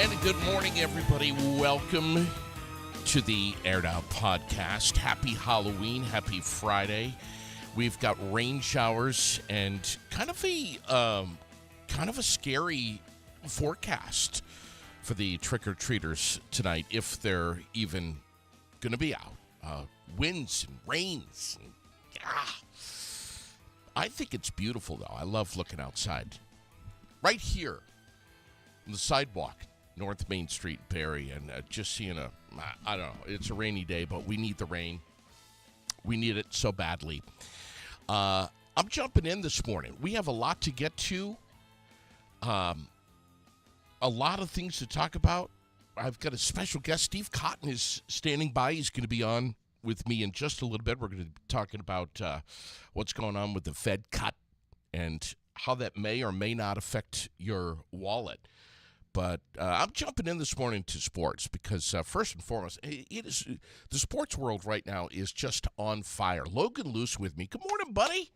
And good morning, everybody. Welcome to the Aired Out Podcast. Happy Halloween. Happy Friday. We've got rain showers and kind of a scary forecast for the trick-or-treaters tonight, if they're even going to be out. Winds and rains. I think it's beautiful, though. I love looking outside. Right here on the sidewalk, North Main Street, Barrie, and just seeing I don't know, it's a rainy day, but we need the rain. We need it so badly. I'm jumping in this morning. We have a lot to get to, a lot of things to talk about. I've got a special guest. Steve Cotton is standing by. He's going to be on with me in just a little bit. We're going to be talking about what's going on with the Fed cut and how that may or may not affect your wallet. But I'm jumping in this morning to sports because, first and foremost, the sports world right now is just on fire. Logan Luce with me. Good morning, buddy.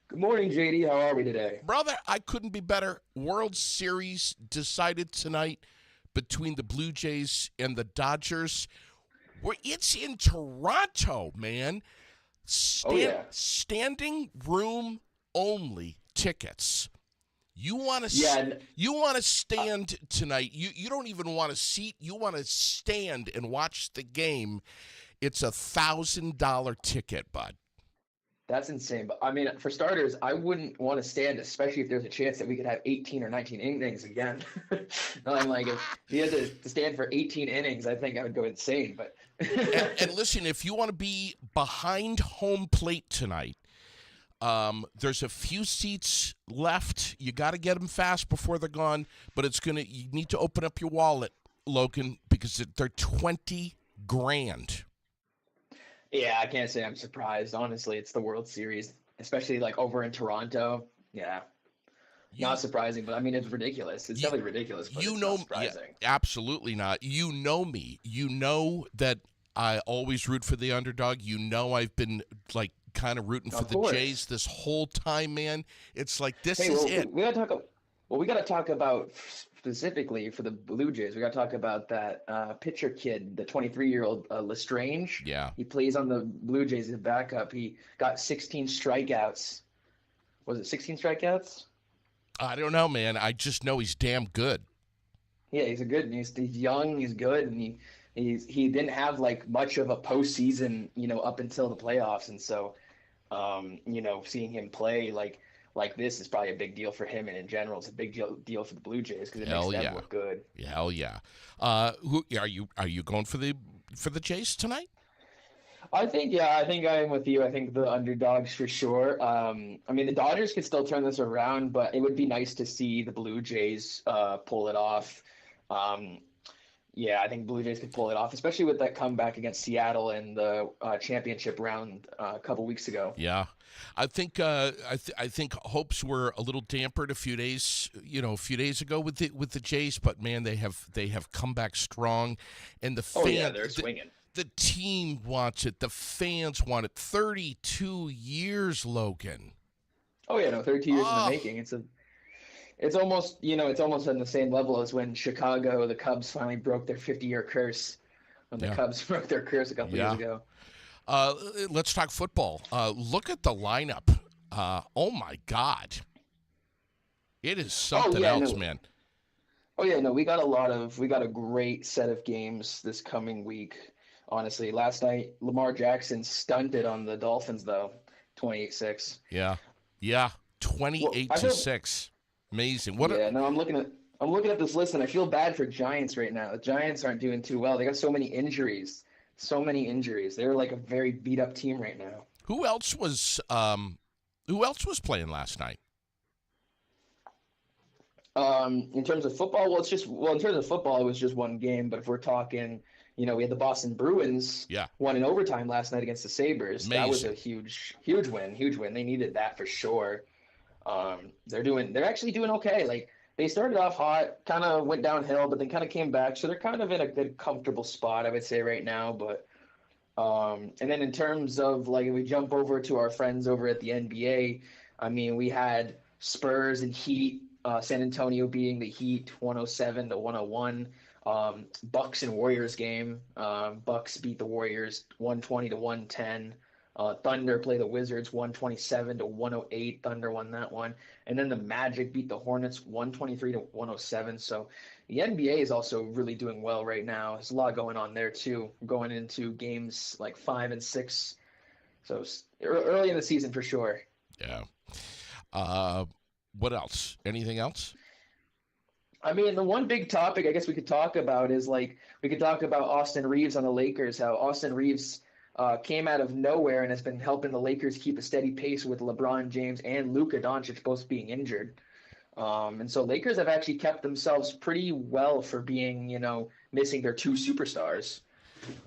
Good morning, JD. How are we today? Brother, I couldn't be better. World Series decided tonight between the Blue Jays and the Dodgers. It's in Toronto, man. Standing room only tickets. You want to stand tonight. You don't even want a seat. You want to stand and watch the game. It's $1,000 ticket, bud. That's insane. But I mean, for starters, I wouldn't want to stand, especially if there's a chance that we could have 18 or 19 innings again. I'm like, if you had to stand for 18 innings, I think I would go insane. But and listen, if you want to be behind home plate tonight, there's a few seats left. You got to get them fast before they're gone. But you need to open up your wallet, Logan, because they're $20,000. Yeah, I can't say I'm surprised. Honestly, it's the World Series, especially like over in Toronto. Yeah, not surprising, but I mean, it's ridiculous. It's definitely ridiculous, but it's not surprising. Yeah, absolutely not. You know me. You know that I always root for the underdog. You know I've been like kind of rooting for the Jays this whole time, man. It's like it. We gotta talk about specifically for the Blue Jays. We gotta talk about that pitcher kid, the 23-year-old Lestrange. Yeah, he plays on the Blue Jays as backup. He got 16 strikeouts. Was it 16 strikeouts? I don't know, man. I just know he's damn good. Yeah, he's he's young. He's good, and he didn't have like much of a postseason, up until the playoffs, and so, seeing him play like this is probably a big deal for him, and in general, it's a big deal for the Blue Jays because it makes them look good. Hell yeah! Who are you going for the Jays tonight? I think I am with you. I think the underdogs for sure. I mean, the Dodgers could still turn this around, but it would be nice to see the Blue Jays pull it off. Yeah, I think Blue Jays could pull it off, especially with that comeback against Seattle in the championship round a couple weeks ago. Yeah, I think I think hopes were a little dampered a few days ago with the Jays, but man, they have come back strong, and they're swinging. The team wants it. The fans want it. 32 years, Logan. Oh yeah, no, 32 years in the making. It's almost, it's almost on the same level as when the Cubs finally broke their 50-year curse. When the Cubs broke their curse a couple years ago. Let's talk football. Look at the lineup. Oh my God, it is something else, man. Oh yeah, no, we got a great set of games this coming week. Honestly, last night Lamar Jackson stunted on the Dolphins though, 28-6. Yeah, 28-6. Amazing. I'm looking at this list and I feel bad for Giants right now. The Giants aren't doing too well. They got so many injuries. They're like a very beat up team right now. Who else was playing last night? In terms of football, in terms of football, it was just one game. But if we're talking, we had the Boston Bruins won in overtime last night against the Sabres. Amazing. That was a huge win. They needed that for sure. They're actually doing okay. Like they started off hot, kind of went downhill, but then kind of came back. So they're kind of in a good, comfortable spot, I would say right now. But and then in terms of like, if we jump over to our friends over at the NBA, I mean, we had Spurs and Heat San Antonio beating the Heat 107-101. Bucks and Warriors game. Bucks beat the Warriors 120-110. Thunder play the Wizards 127-108. Thunder won that one. And then the Magic beat the Hornets 123-107. So the NBA is also really doing well right now. There's a lot going on there too, going into games like 5 and 6. So early in the season for sure. Yeah. What else? Anything else? I mean, the one big topic I guess we could talk about is like we could talk about Austin Reeves on the Lakers, how Austin Reeves came out of nowhere and has been helping the Lakers keep a steady pace with LeBron James and Luka Doncic both being injured. And so Lakers have actually kept themselves pretty well for being, missing their two superstars.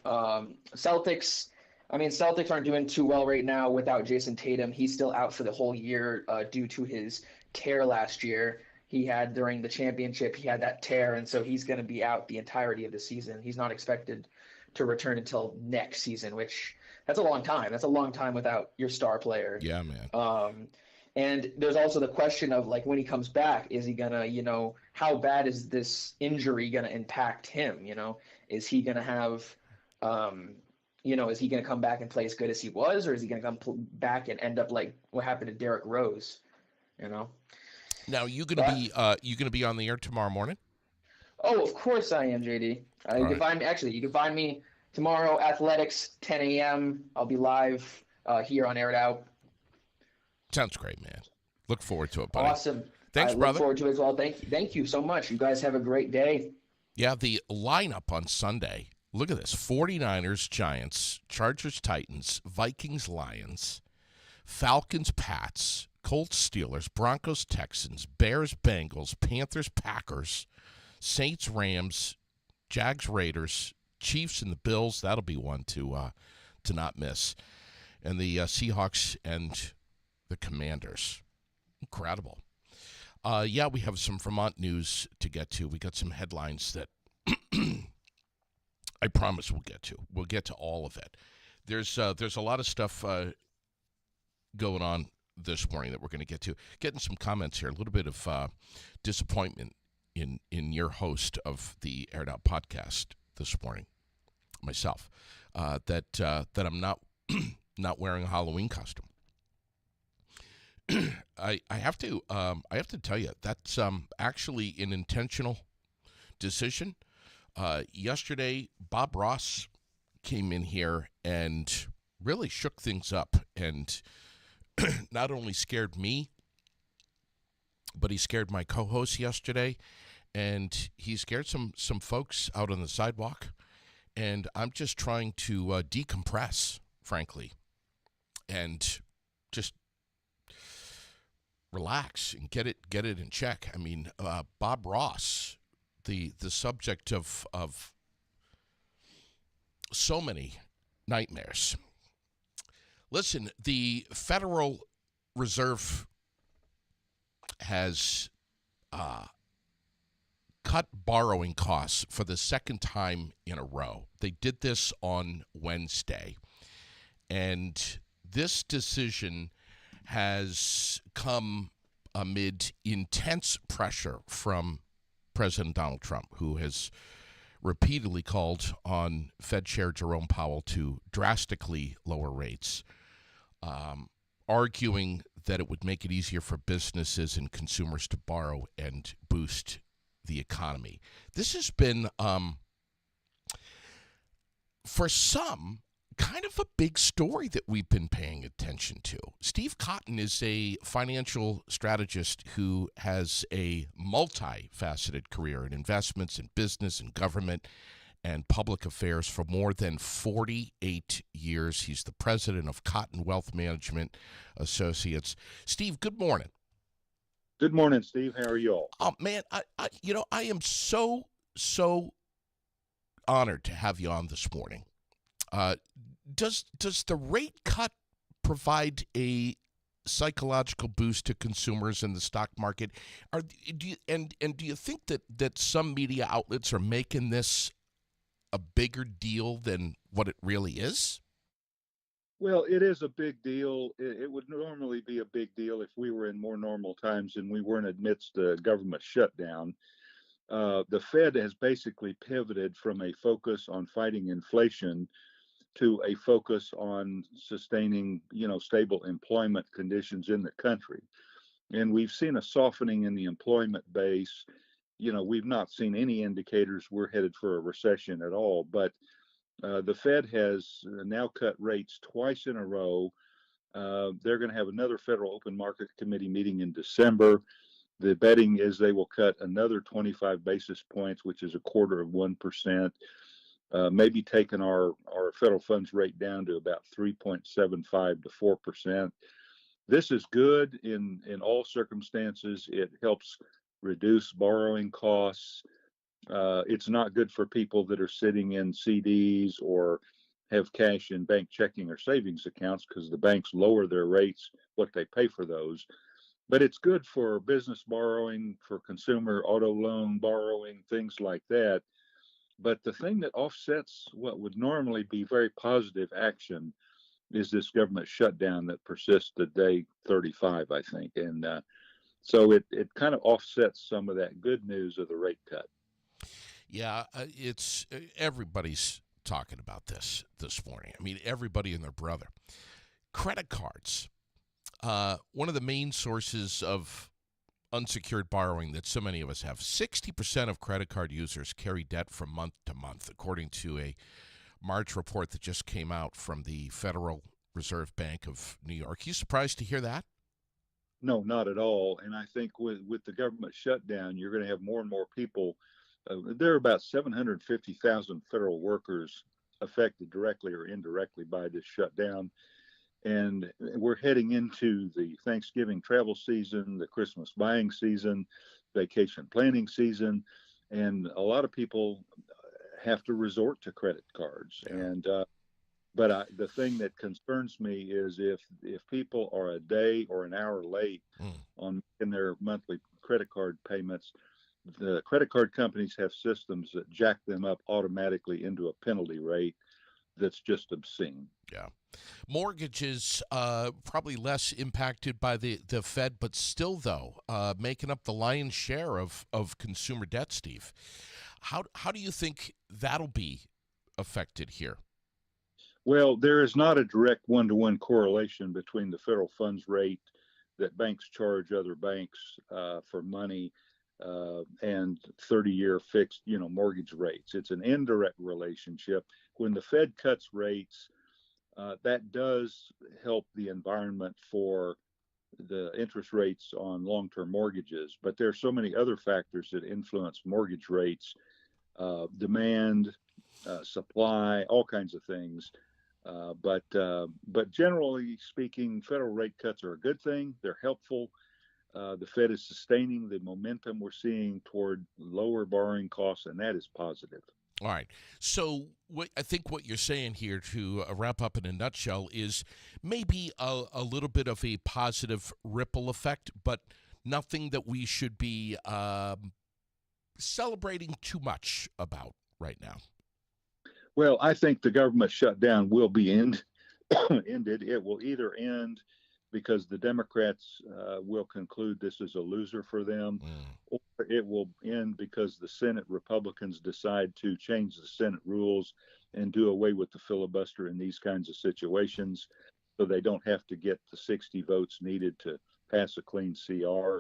Celtics aren't doing too well right now without Jason Tatum. He's still out for the whole year due to his tear last year. He had during the championship, he had that tear, and so he's going to be out the entirety of the season. He's not expected to return until next season, which that's a long time. That's a long time without your star player. Yeah, man. And there's also the question of like when he comes back, is he gonna, how bad is this injury gonna impact him? Is he gonna have, is he gonna come back and play as good as he was, or is he gonna come back and end up like what happened to Derrick Rose? Now you gonna be on the air tomorrow morning? Oh, of course I am, JD. You can find me tomorrow, Athletics, 10 a.m. I'll be live here on Air It Out. Sounds great, man. Look forward to it, buddy. Awesome. Thanks, brother. Look forward to it as well. Thank you so much. You guys have a great day. Yeah, the lineup on Sunday. Look at this: 49ers, Giants, Chargers, Titans, Vikings, Lions, Falcons, Pats, Colts, Steelers, Broncos, Texans, Bears, Bengals, Panthers, Packers, Saints, Rams, Jags, Raiders, Chiefs, and the Bills. That'll be one to not miss. And the Seahawks and the Commanders. Incredible. We have some Vermont news to get to. We got some headlines that I promise we'll get to. We'll get to all of it. There's a lot of stuff going on this morning that we're going to get to. Getting some comments here. A little bit of disappointment in your host of the Aired Out podcast this morning, myself, that I'm not not wearing a Halloween costume. I have to tell you that's actually an intentional decision. Yesterday, Bob Ross came in here and really shook things up, and not only scared me, but he scared my co-host yesterday, and he scared some folks out on the sidewalk. And I'm just trying to decompress, frankly, and just relax and get it in check. I mean, Bob Ross, the subject of so many nightmares. Listen, the Federal Reserve has cut borrowing costs for the second time in a row. They did this on Wednesday, and this decision has come amid intense pressure from President Donald Trump, who has repeatedly called on Fed Chair Jerome Powell to drastically lower rates, arguing that it would make it easier for businesses and consumers to borrow and boost the economy. This has been, for some, kind of a big story that we've been paying attention to. Steve Cotton is a financial strategist who has a multifaceted career in investments and business and government and public affairs for more than 48 years. He's the president of Cotton Wealth Management Associates. Steve, good morning. Good morning, Steve. How are you all? Oh, man, I am so honored to have you on this morning. Does the rate cut provide a psychological boost to consumers in the stock market? Do you think that some media outlets are making this a bigger deal than what it really is? Well, it is a big deal. It would normally be a big deal if we were in more normal times and we weren't amidst a government shutdown. The Fed has basically pivoted from a focus on fighting inflation to a focus on sustaining, stable employment conditions in the country. And we've seen a softening in the employment base. We've not seen any indicators we're headed for a recession at all, but the Fed has now cut rates twice in a row. They're going to have another Federal Open Market Committee meeting in December. The betting is they will cut another 25 basis points, which is a quarter of 1%, maybe taking our federal funds rate down to about 3.75 to 4%. This is good in all circumstances. It helps reduce borrowing costs. It's not good for people that are sitting in CDs or have cash in bank checking or savings accounts because the banks lower their rates, what they pay for those. But it's good for business borrowing, for consumer auto loan borrowing, things like that. But the thing that offsets what would normally be very positive action is this government shutdown that persists to day 35, I think. And so it kind of offsets some of that good news of the rate cut. Yeah, it's everybody's talking about this morning. I mean, everybody and their brother. Credit cards, one of the main sources of unsecured borrowing that so many of us have. 60% of credit card users carry debt from month to month, according to a March report that just came out from the Federal Reserve Bank of New York. You surprised to hear that? No, not at all. And I think with the government shutdown, you're going to have more and more people. There are about 750,000 federal workers affected directly or indirectly by this shutdown. And we're heading into the Thanksgiving travel season, the Christmas buying season, vacation planning season. And a lot of people have to resort to credit cards. And but the thing that concerns me is if people are a day or an hour late on making their monthly credit card payments, the credit card companies have systems that jack them up automatically into a penalty rate that's just obscene. Yeah. Mortgages probably less impacted by the Fed, but still, though, making up the lion's share of consumer debt, Steve. How do you think that'll be affected here? Well, there is not a direct one-to-one correlation between the federal funds rate that banks charge other banks for money and 30-year fixed, mortgage rates. It's an indirect relationship. When the Fed cuts rates, that does help the environment for the interest rates on long-term mortgages. But there are so many other factors that influence mortgage rates, demand, supply, all kinds of things. But generally speaking, federal rate cuts are a good thing. They're helpful. The Fed is sustaining the momentum we're seeing toward lower borrowing costs, and that is positive. All right. So I think what you're saying here, to wrap up in a nutshell, is maybe a little bit of a positive ripple effect, but nothing that we should be celebrating too much about right now. Well, I think the government shutdown will be ended. It will either end because the Democrats will conclude this is a loser for them, or it will end because the Senate Republicans decide to change the Senate rules and do away with the filibuster in these kinds of situations so they don't have to get the 60 votes needed to pass a clean CR.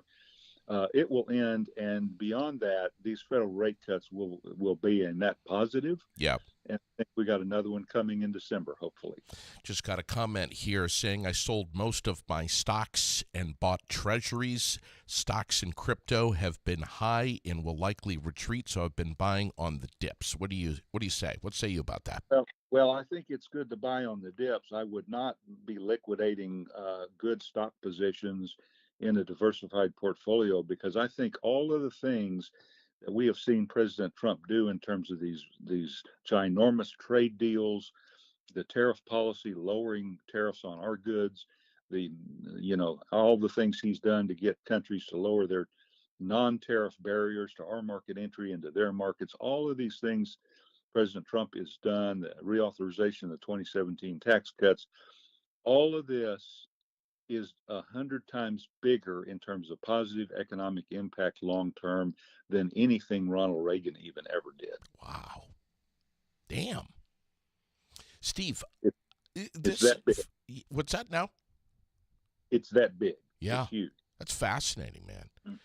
It will end, and beyond that, these federal rate cuts will be a net positive. Yeah. And I think we got another one coming in December, hopefully. Just got a comment here saying I sold most of my stocks and bought treasuries. Stocks and crypto have been high and will likely retreat, so I've been buying on the dips. What do you say? What say you about that? Well, I think it's good to buy on the dips. I would not be liquidating good stock positions in a diversified portfolio because I think all of the things that we have seen President Trump do in terms of these ginormous trade deals, the tariff policy, lowering tariffs on our goods, all the things he's done to get countries to lower their non-tariff barriers to our market entry into their markets, all of these things President Trump has done, the reauthorization of the 2017 tax cuts, All of this is 100 times bigger in terms of positive economic impact long term than anything Ronald Reagan even ever did. Wow. Damn. Steve, It, it's this, that big. what's that now? It's that big. Yeah. It's huge. That's fascinating, man.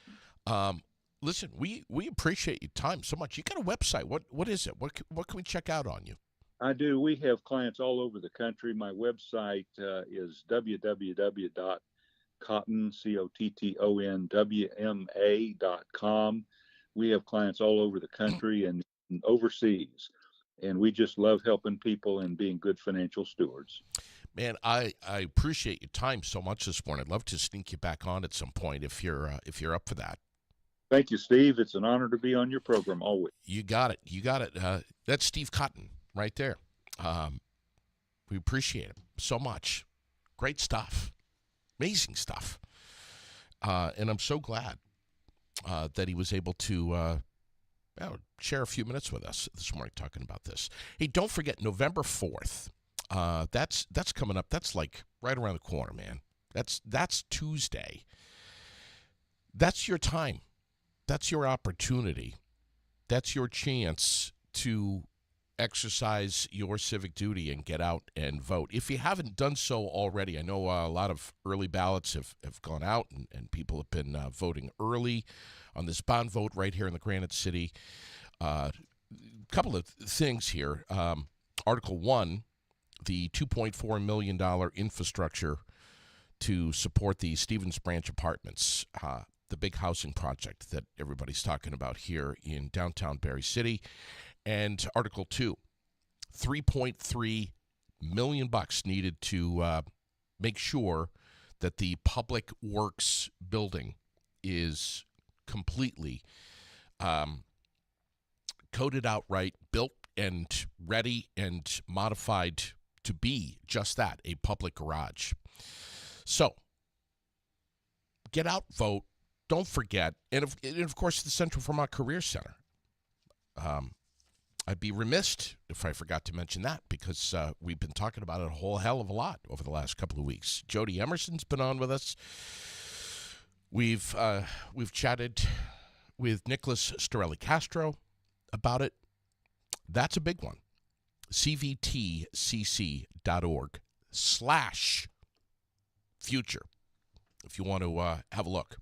Mm-hmm. Listen, we appreciate your time so much. You got a website. What is it? What can we check out on you? I do. We have clients all over the country. My website is www.cottonwma.com. We have clients all over the country and overseas, and we just love helping people and being good financial stewards. Man, I appreciate your time so much this morning. I'd love to sneak you back on at some point if you're up for that. Thank you, Steve. It's an honor to be on your program always. You got it. You got it. That's Steve Cotton right there. We appreciate him so much. Great stuff. Amazing stuff. And I'm so glad that he was able to share a few minutes with us this morning talking about this. Hey, don't forget November 4th. That's coming up. That's like right around the corner, man. That's Tuesday. That's your time. That's your opportunity. That's your chance to exercise your civic duty and get out and vote. If you haven't done so already, I know a lot of early ballots have gone out and people have been voting early on this bond vote right here in the Granite City. Couple of things here. Article 1, the $2.4 million infrastructure to support the Stevens Branch Apartments, the big housing project that everybody's talking about here in downtown Berry City. And Article 2, $3.3 million needed to make sure that the Public Works building is completely coded out right, built and ready and modified to be just that, a public garage. So get out, vote. Don't forget, and of course, the Central Vermont Career Center. I'd be remiss if I forgot to mention that because we've been talking about it a whole hell of a lot over the last couple of weeks. Jody Emerson's been on with us. We've chatted with Nicholas Storelli Castro about it. That's a big one. cvtcc.org/future if you want to have a look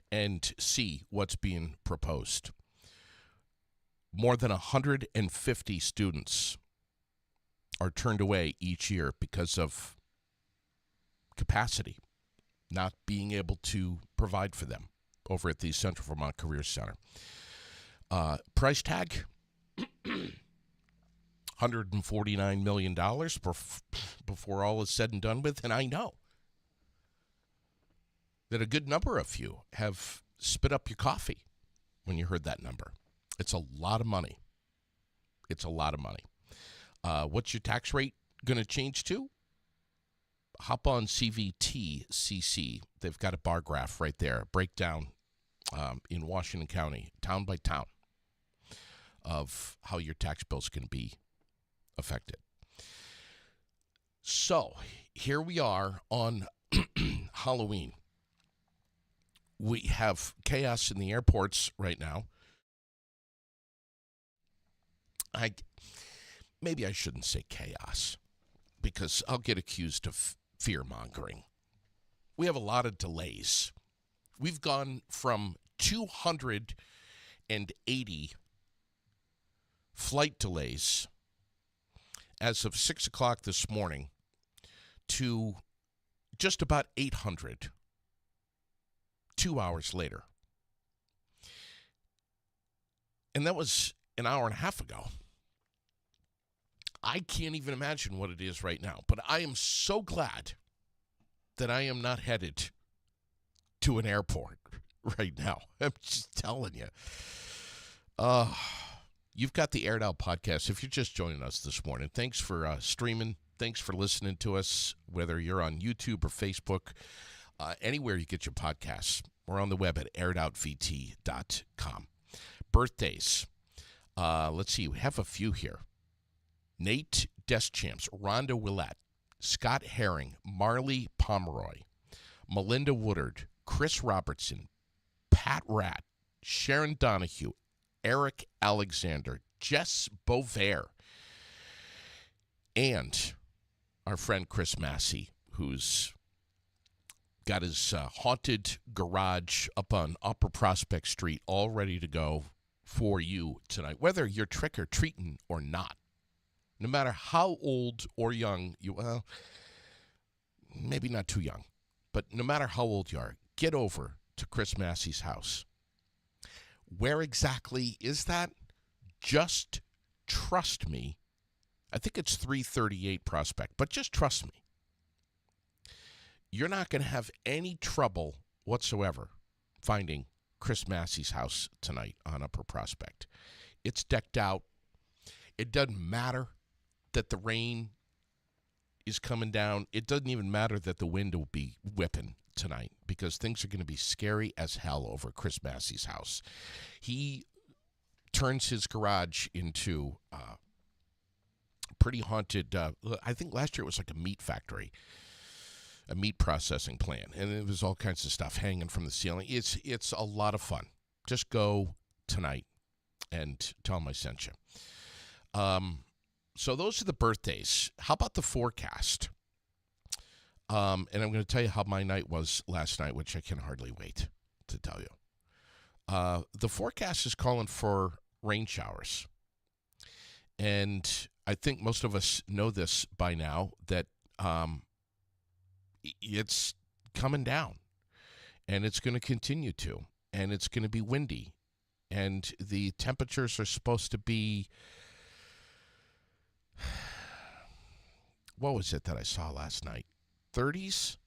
and see what's being proposed. More than 150 students are turned away each year because of capacity, not being able to provide for them over at the Central Vermont Career Center. Price tag, $149 million before all is said and done with, and I know that a good number of you have spit up your coffee when you heard that number. It's a lot of money. It's a lot of money. What's your tax rate going to change to? Hop on CVTCC. They've got a bar graph right there, breakdown in Washington County, town by town, of how your tax bill's going to be affected. So here we are on Halloween. We have chaos in the airports right now. Maybe I shouldn't say chaos because I'll get accused of fear-mongering. We have a lot of delays. We've gone from 280 flight delays as of 6 o'clock this morning to just about 800 2 hours later. And that was an hour and a half ago. I can't even imagine what it is right now, but I am so glad that I am not headed to an airport right now. I'm just telling you. You've got the Aired Out podcast. If you're just joining us this morning, thanks for streaming. Thanks for listening to us, whether you're on YouTube or Facebook, anywhere you get your podcasts. We're on the web at airedoutvt.com. Birthdays. Let's see. We have a few here. Nate Deschamps, Rhonda Willett, Scott Herring, Marley Pomeroy, Melinda Woodard, Chris Robertson, Pat Ratt, Sharon Donahue, Eric Alexander, Jess Bovair, and our friend Chris Massey, who's got his haunted garage up on Upper Prospect Street all ready to go for you tonight, whether you're trick-or-treating or not. No matter how old or young you are, well, maybe not too young, but no matter how old you are, get over to Chris Massey's house. Where exactly is that? Just trust me. I think it's 338 Prospect, but just trust me. You're not going to have any trouble whatsoever finding Chris Massey's house tonight on Upper Prospect. It's decked out. It doesn't matter that the rain is coming down. It doesn't even matter that the wind will be whipping tonight, because things are going to be scary as hell over Chris Massey's house. He turns his garage into pretty haunted. I think last year it was like a meat factory, a meat processing plant, and it was all kinds of stuff hanging from the ceiling. It's a lot of fun. Just go tonight and tell him I sent you. So those are the birthdays. How about the forecast? And I'm going to tell you how my night was last night, which I can hardly wait to tell you. The forecast is calling for rain showers. And I think most of us know this by now, that it's coming down. And it's going to continue to. And it's going to be windy. And the temperatures are supposed to be... What was it that I saw last night? 30s?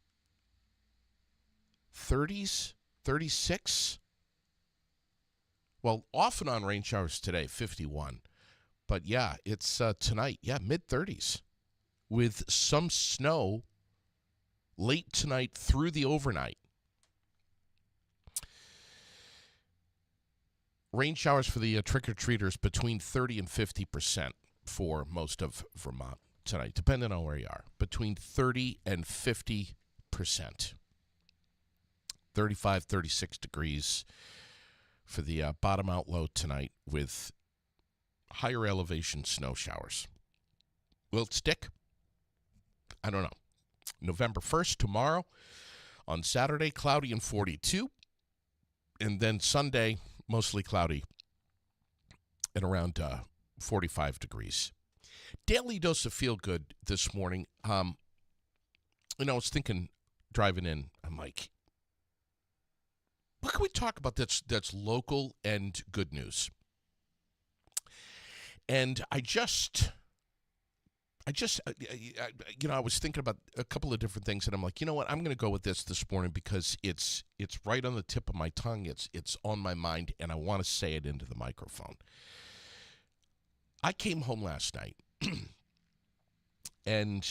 36? Well, off and on rain showers today, 51. But yeah, it's tonight. Yeah, mid-30s. With some snow late tonight through the overnight. Rain showers for the trick-or-treaters between 30 and 50% for most of Vermont tonight, depending on where you are. Between 30 and 50%. 35, 36 degrees for the bottom out low tonight, with higher elevation snow showers. Will it stick? I don't know. November 1st, tomorrow. On Saturday, cloudy and 42. And then Sunday, mostly cloudy and around 45 degrees. Daily dose of feel good this morning. I was thinking, driving in, I'm like, what can we talk about that's local and good news? And I was thinking about a couple of different things, and I'm like, you know what? I'm going to go with this morning because it's right on the tip of my tongue. It's on my mind, and I want to say it into the microphone. I came home last night, and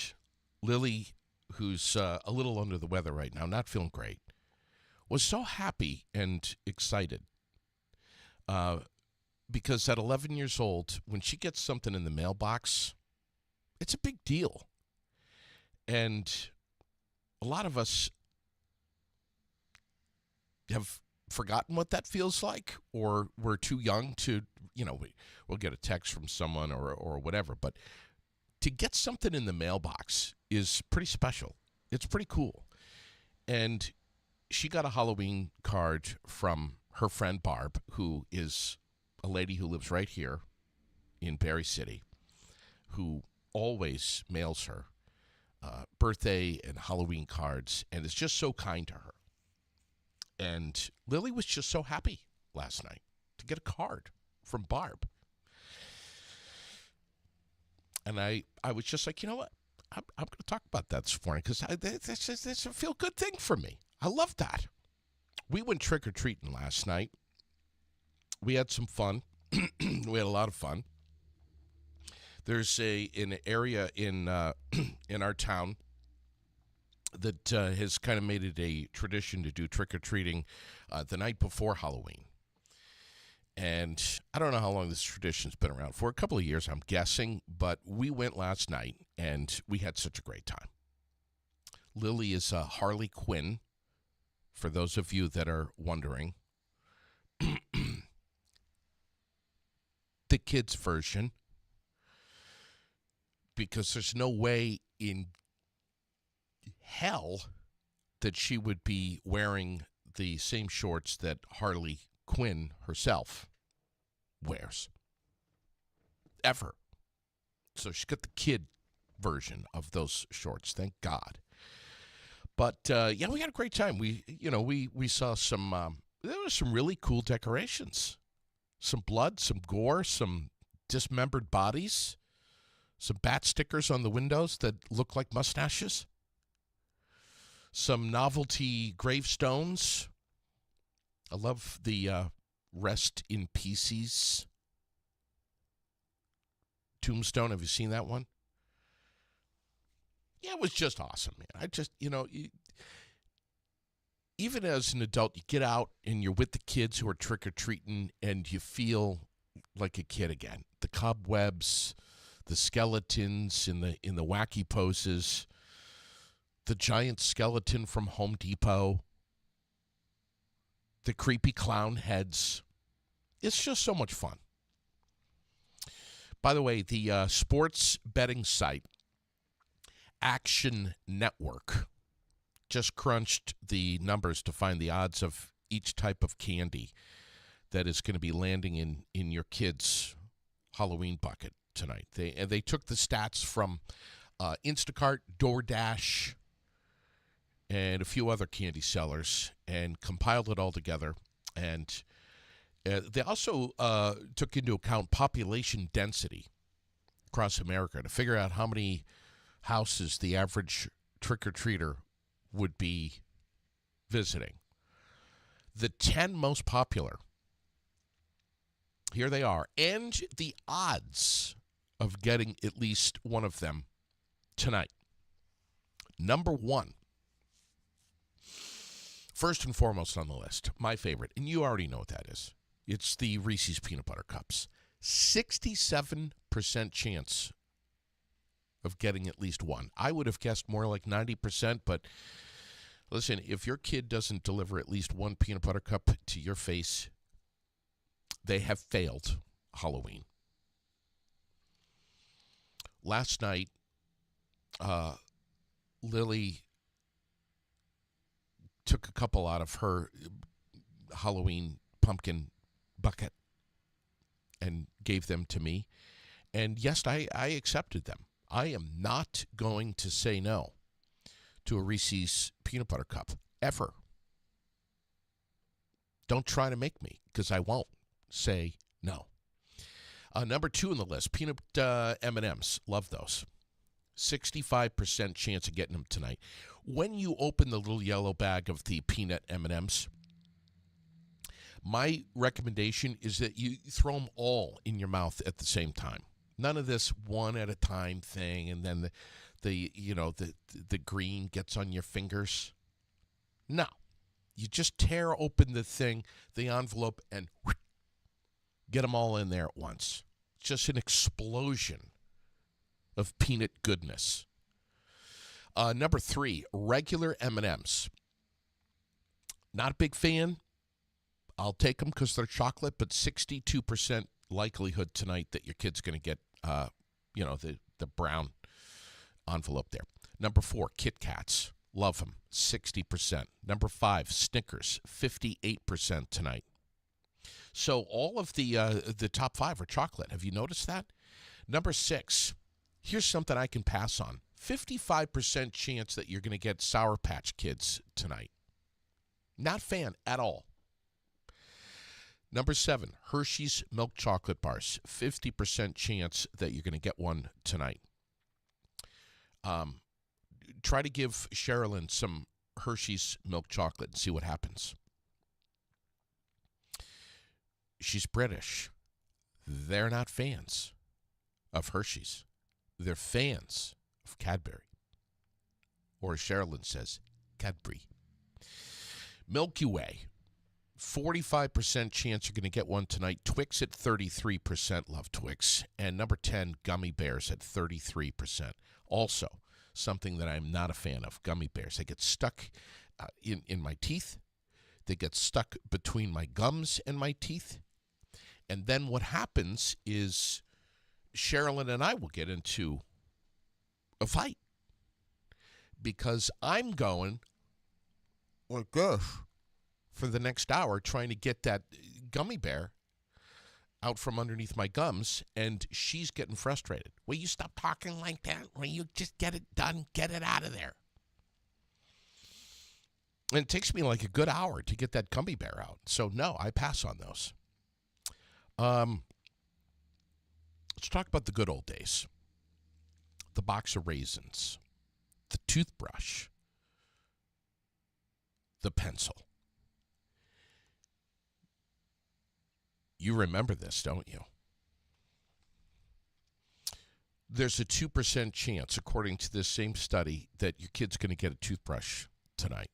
Lily, who's a little under the weather right now, not feeling great, was so happy and excited because at 11 years old, when she gets something in the mailbox, it's a big deal. And a lot of us have forgotten what that feels like, or we're too young to, we'll get a text from someone or whatever. But to get something in the mailbox is pretty special. It's pretty cool. And she got a Halloween card from her friend Barb, who is a lady who lives right here in Berry City, who always mails her birthday and Halloween cards, and is just so kind to her. And Lily was just so happy last night to get a card from Barb. And I was just like, you know what? I'm going to talk about that this morning because it's a feel-good thing for me. I love that. We went trick-or-treating last night. We had some fun. We had a lot of fun. There's an area in our town that has kind of made it a tradition to do trick-or-treating the night before Halloween. And I don't know how long this tradition's been around for. A couple of years, I'm guessing. But we went last night, and we had such a great time. Lily is Harley Quinn, for those of you that are wondering. The kids' version. Because there's no way in hell that she would be wearing the same shorts that Harley Quinn herself wears. Ever. So she's got the kid version of those shorts, thank God. But yeah, we had a great time. We saw some there was some really cool decorations. Some blood, some gore, some dismembered bodies, some bat stickers on the windows that look like mustaches. Some novelty gravestones. I love the Rest in Pieces tombstone. Have you seen that one? Yeah, it was just awesome, man. I just, even as an adult, you get out and you're with the kids who are trick-or-treating and you feel like a kid again. The cobwebs, the skeletons in the wacky poses, the giant skeleton from Home Depot, the creepy clown heads. It's just so much fun. By the way, the sports betting site, Action Network, just crunched the numbers to find the odds of each type of candy that is going to be landing in your kids' Halloween bucket tonight. They took the stats from Instacart, DoorDash, and a few other candy sellers and compiled it all together. And they also took into account population density across America to figure out how many houses the average trick-or-treater would be visiting. The 10 most popular, here they are, and the odds of getting at least one of them tonight. Number 1, first and foremost on the list, my favorite, and you already know what that is. It's the Reese's Peanut Butter Cups. 67% chance of getting at least one. I would have guessed more like 90%, but listen, if your kid doesn't deliver at least one peanut butter cup to your face, they have failed Halloween. Last night, Lily took a couple out of her Halloween pumpkin bucket and gave them to me. And yes, I accepted them. I am not going to say no to a Reese's Peanut Butter Cup, ever. Don't try to make me, because I won't say no. Number 2 on the list, peanut M&Ms. Love those. 65% chance of getting them tonight. When you open the little yellow bag of the peanut M&Ms, my recommendation is that you throw them all in your mouth at the same time. None of this one at a time thing, and then the green gets on your fingers. No, you just tear open the thing, the envelope, and get them all in there at once. Just an explosion of peanut goodness. Number 3, regular M&Ms. Not a big fan. I'll take them because they're chocolate, but 62% likelihood tonight that your kid's going to get, the brown envelope there. Number 4, Kit Kats. Love them, 60%. Number 5, Snickers, 58% tonight. So all of the top 5 are chocolate. Have you noticed that? Number 6, here's something I can pass on. 55% chance that you're going to get Sour Patch Kids tonight. Not fan at all. Number 7, Hershey's Milk Chocolate Bars. 50% chance that you're going to get one tonight. Try to give Sherilyn some Hershey's milk chocolate and see what happens. She's British. They're not fans of Hershey's. They're fans of Cadbury. Or as Sherilyn says, Cadbury. Milky Way. 45% chance you're going to get one tonight. Twix at 33%. Love Twix. And number 10, gummy bears at 33%. Also, something that I'm not a fan of, gummy bears. They get stuck in my teeth. They get stuck between my gums and my teeth. And then what happens is Sherilyn and I will get into a fight because I'm going like this for the next hour trying to get that gummy bear out from underneath my gums, and she's getting frustrated. Will you stop talking like that? Will you just get it done? Get it out of there. And it takes me like a good hour to get that gummy bear out. So, no, I pass on those. Let's talk about the good old days. The box of raisins, the toothbrush, the pencil. You remember this, don't you? There's a 2% chance, according to this same study, that your kid's going to get a toothbrush tonight.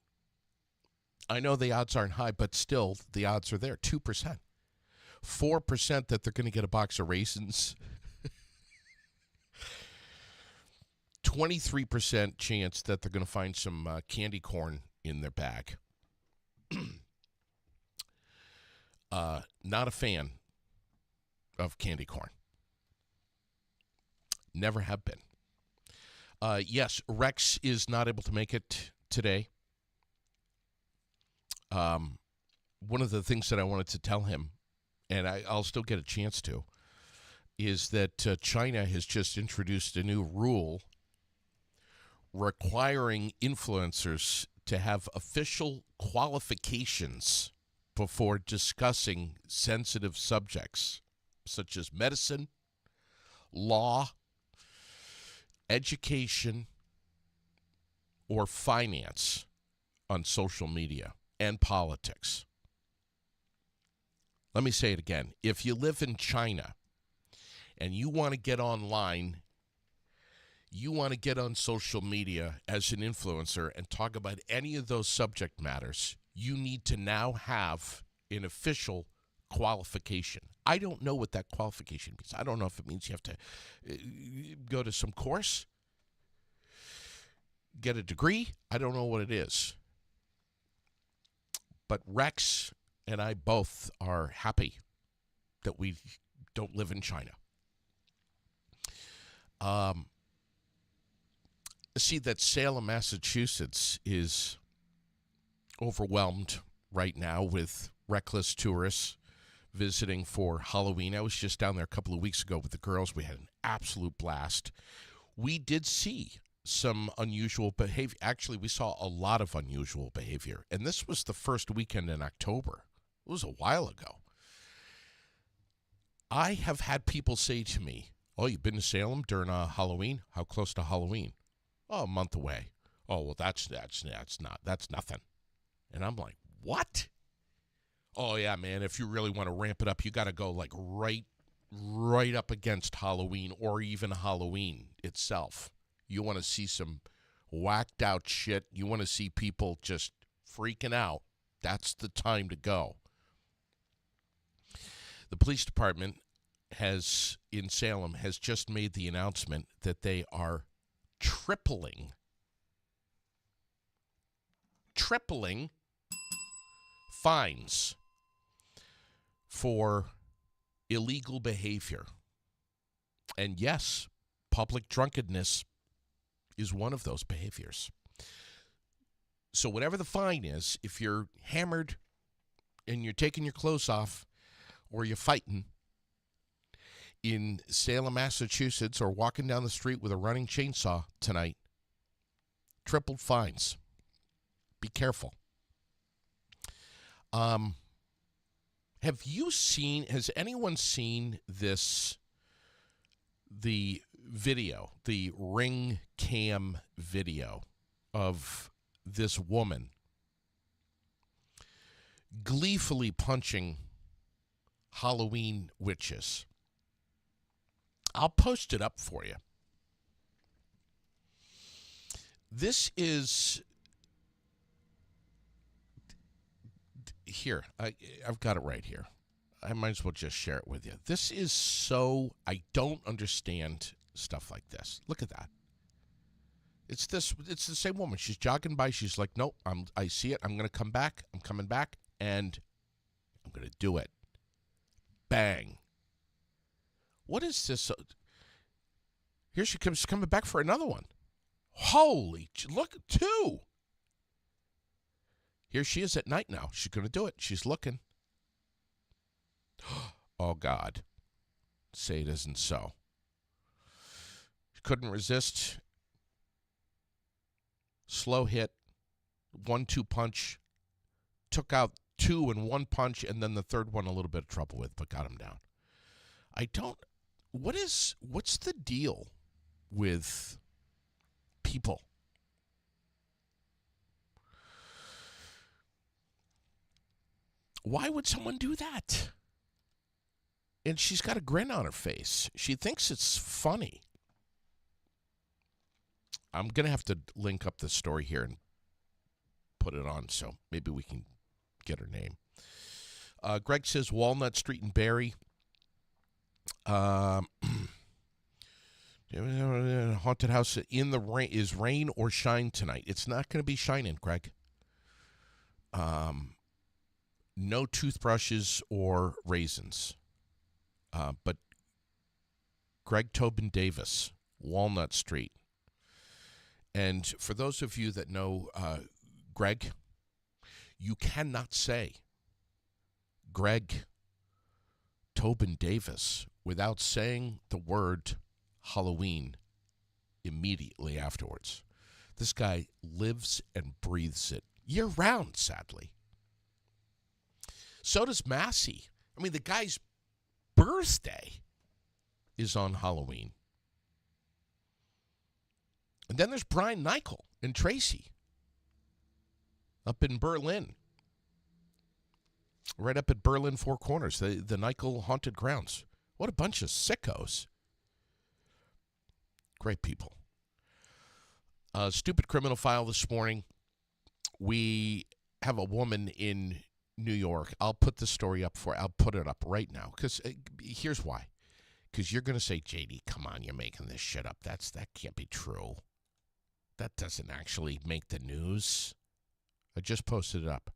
I know the odds aren't high, but still, the odds are there. 2%. 4% that they're going to get a box of raisins. 23% chance that they're going to find some candy corn in their bag. Not a fan of candy corn. Never have been. Yes, Rex is not able to make it today. One of the things that I wanted to tell him, and I'll still get a chance to, is that China has just introduced a new rule requiring influencers to have official qualifications before discussing sensitive subjects such as medicine, law, education, or finance on social media and politics. Let me say it again. If you live in China and you want to get online, you want to get on social media as an influencer and talk about any of those subject matters, you need to now have an official qualification. I don't know what that qualification means. I don't know if it means you have to go to some course, get a degree. I don't know what it is. But Rex and I both are happy that we don't live in China. See that Salem, Massachusetts is overwhelmed right now with reckless tourists visiting for Halloween. I was just down there a couple of weeks ago with the girls. We had an absolute blast. We did see some unusual behavior. Actually, we saw a lot of unusual behavior. And this was the first weekend in October. It was a while ago. I have had people say to me, "Oh, you've been to Salem during Halloween? How close to Halloween?" "Oh, a month away." "Oh, well, that's nothing." And I'm like, "What?" "Oh, yeah, man, if you really want to ramp it up, you got to go like right up against Halloween or even Halloween itself. You want to see some whacked out shit. You want to see people just freaking out. That's the time to go." The police department in Salem has just made the announcement that they are tripling fines for illegal behavior. And yes, public drunkenness is one of those behaviors. So whatever the fine is, if you're hammered and you're taking your clothes off or you're fighting in Salem, Massachusetts, or walking down the street with a running chainsaw tonight, tripled fines. Be careful. Has anyone seen the video, the Ring Cam video of this woman gleefully punching Halloween witches? I'll post it up for you. here. I've got it right here. I might as well just share it with you. This is so, I don't understand stuff like this. Look at that. It's the same woman. She's jogging by. She's like, nope, I see it. I'm going to come back. I'm coming back, and I'm going to do it. Bang. What is this? Here she comes, coming back for another one. Holy, look, 2. Here she is at night now. She's going to do it. She's looking. Oh, God. Say it isn't so. She couldn't resist. Slow hit. 1-2 punch. Took out 2 in 1 punch, and then the third one a little bit of trouble with, but got him down. What's the deal with people? Why would someone do that? And she's got a grin on her face. She thinks it's funny. I'm going to have to link up the story here and put it on, so maybe we can get her name. Greg says Walnut Street in Barrie. Haunted house in the rain. Is rain or shine tonight? It's not going to be shining, Greg. No toothbrushes or raisins. But Greg Tobin Davis, Walnut Street. And for those of you that know Greg, you cannot say Greg Tobin Davis without saying the word Halloween immediately afterwards. This guy lives and breathes it year-round, sadly. So does Massey. I mean, the guy's birthday is on Halloween. And then there's Brian Nichol and Tracy up in Berlin. Right up at Berlin Four Corners, the Nichol Haunted Grounds. What a bunch of sickos. Great people. Stupid criminal file this morning. We have a woman in New York. I'll put the story up I'll put it up right now. Because here's why. Because you're going to say, JD, come on, you're making this shit up. That can't be true. That doesn't actually make the news. I just posted it up.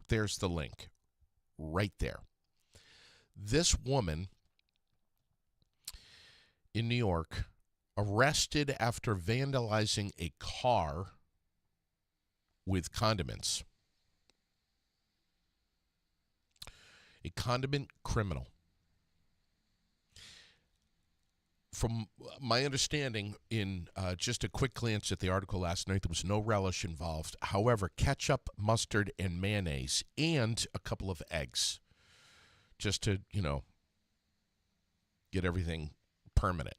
There's the link. Right there. This woman in New York arrested after vandalizing a car with condiments. A condiment criminal. From my understanding, in just a quick glance at the article last night, there was no relish involved. However, ketchup, mustard, and mayonnaise, and a couple of eggs, just to, get everything permanent.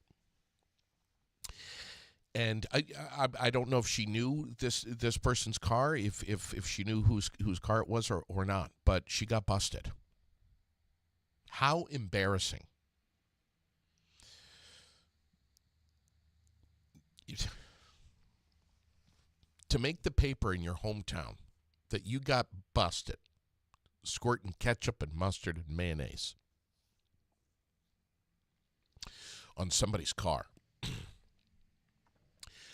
And I don't know if she knew this person's car, if she knew whose car it was or not, but she got busted. How embarrassing. To make the paper in your hometown that you got busted squirting ketchup and mustard and mayonnaise on somebody's car.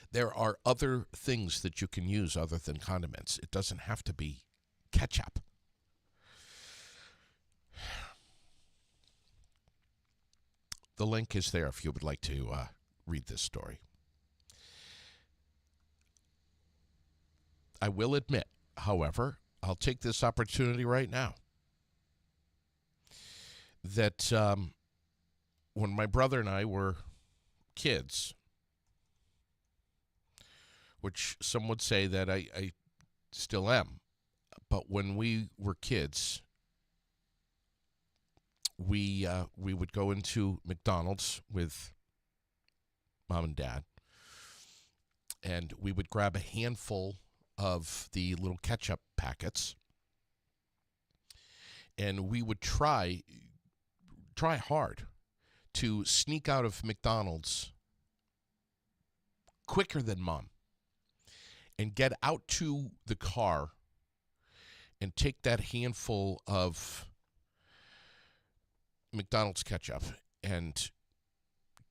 There are other things that you can use other than condiments. It doesn't have to be ketchup. The link is there if you would like to read this story. I will admit, however, I'll take this opportunity right now, that when my brother and I were kids, which some would say that I still am, but when we were kids, we would go into McDonald's with Mom and Dad, and we would grab a handful of the little ketchup packets, and we would try hard to sneak out of McDonald's quicker than Mom and get out to the car and take that handful of McDonald's ketchup and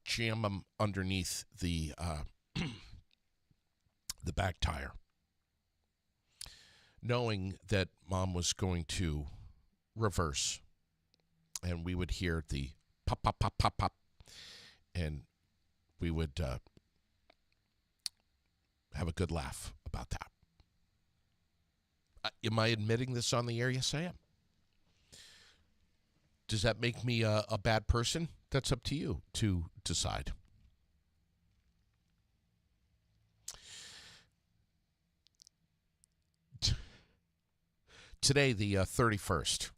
jam them underneath the the back tire, knowing that Mom was going to reverse, and we would hear the pop, pop, pop, pop, pop, and we would have a good laugh about that. Am I admitting this on the air? Yes, I am. Does that make me a bad person? That's up to you to decide. Today, the 31st.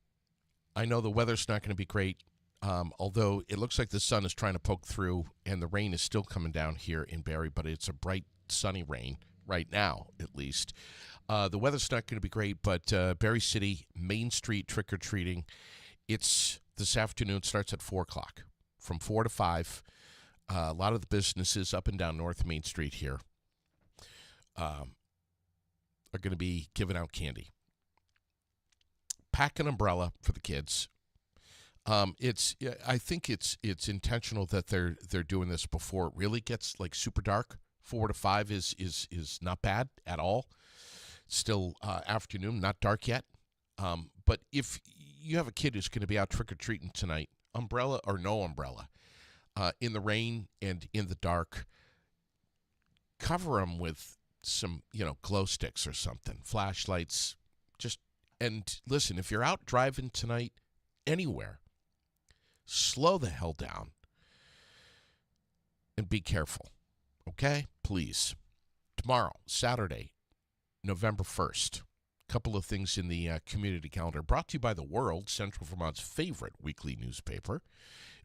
I know the weather's not going to be great, although it looks like the sun is trying to poke through and the rain is still coming down here in Barrie, but it's a bright, sunny rain right now, at least. The weather's not going to be great, but Barrie City, Main Street trick-or-treating, it's this afternoon, starts at 4 o'clock. From 4 to 5, a lot of the businesses up and down North Main Street here are going to be giving out candy. Pack an umbrella for the kids. I think it's intentional that they're doing this before it really gets like super dark. 4 to 5 is not bad at all. Still afternoon, not dark yet. But if you have a kid who's going to be out trick-or-treating tonight, umbrella or no umbrella, in the rain and in the dark, cover them with some, glow sticks or something, flashlights. And listen, if you're out driving tonight anywhere, slow the hell down and be careful, okay? Please. Tomorrow, Saturday, November 1st. Couple of things in the community calendar brought to you by The World, Central Vermont's favorite weekly newspaper,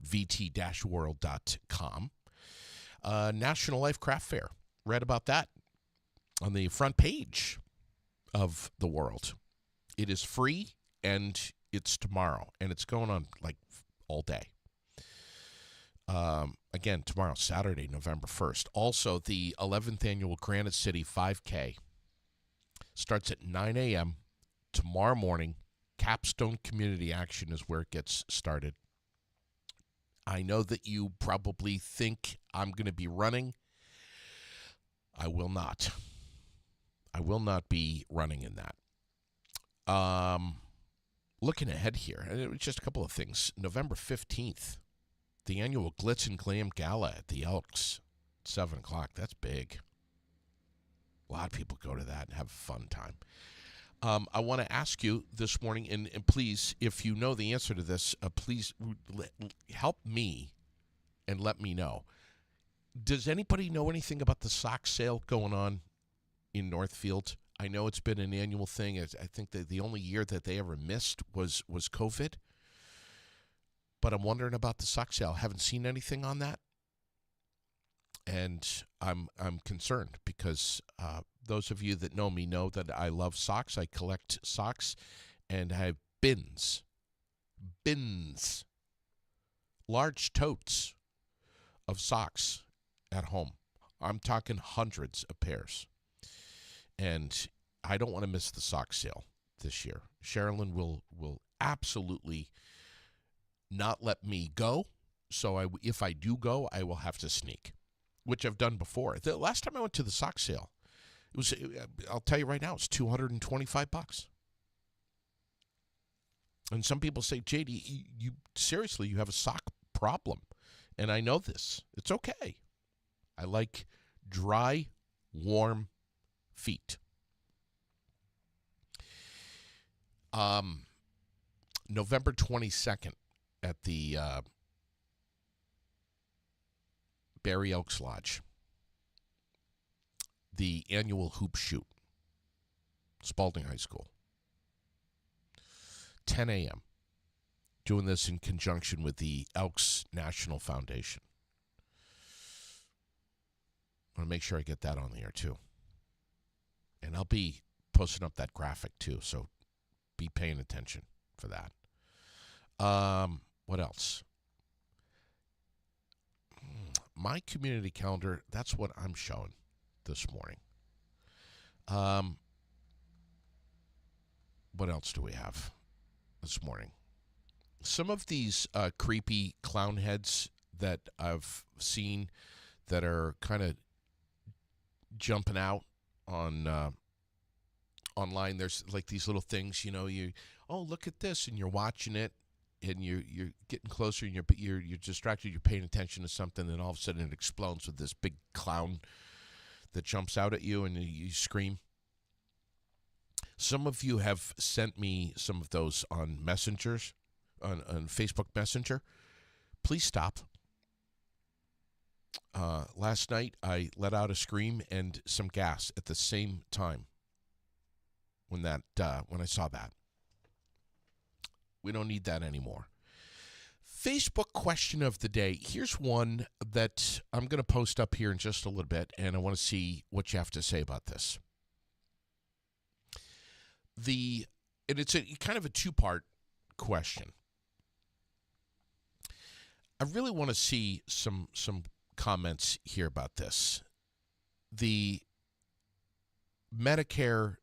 vt-world.com. National Life Craft Fair. Read about that on the front page of The World. It is free, and it's tomorrow, and it's going on like all day. Again, tomorrow, Saturday, November 1st. Also, the 11th annual Granite City 5K starts at 9 a.m. tomorrow morning. Capstone Community Action is where it gets started. I know that you probably think I'm going to be running. I will not. I will not be running in that. Looking ahead here, and it was just a couple of things. November 15th, the annual Glitz and Glam Gala at the Elks, 7 o'clock. That's big. A lot of people go to that and have a fun time. I want to ask you this morning, and please, if you know the answer to this, please help me and let me know. Does anybody know anything about the sock sale going on in Northfield? I know it's been an annual thing. I think that the only year that they ever missed was COVID. But I'm wondering about the sock sale. I haven't seen anything on that. And I'm concerned because those of you that know me know that I love socks. I collect socks and I have bins, large totes of socks at home. I'm talking hundreds of pairs. And I don't want to miss the sock sale this year. Sherilyn will absolutely not let me go. So if I do go, I will have to sneak, which I've done before. The last time I went to the sock sale, I'll tell you right now, it's $225. And some people say, JD, you seriously, you have a sock problem. And I know this. It's okay. I like dry, warm feet. November 22nd at the Barrie Elks Lodge, the annual hoop shoot, Spalding High School, 10 a.m., doing this in conjunction with the Elks National Foundation. I want to make sure I get that on the air, too. And I'll be posting up that graphic, too, so be paying attention for that. What else? My community calendar, that's what I'm showing this morning. What else do we have this morning? Some of these creepy clown heads that I've seen that are kind of jumping out on online. There's like these little things, oh, look at this, and you're watching it, and you're getting closer, and you're distracted. You're paying attention to something, and all of a sudden it explodes with this big clown that jumps out at you, and you scream. Some of you have sent me some of those on messengers, on Facebook Messenger. Please stop. Last night, I let out a scream and some gas at the same time when I saw that. We don't need that anymore. Facebook question of the day. Here's one that I'm going to post up here in just a little bit, and I want to see what you have to say about this. And it's kind of a two-part question. I really want to see some comments here about this. The Medicare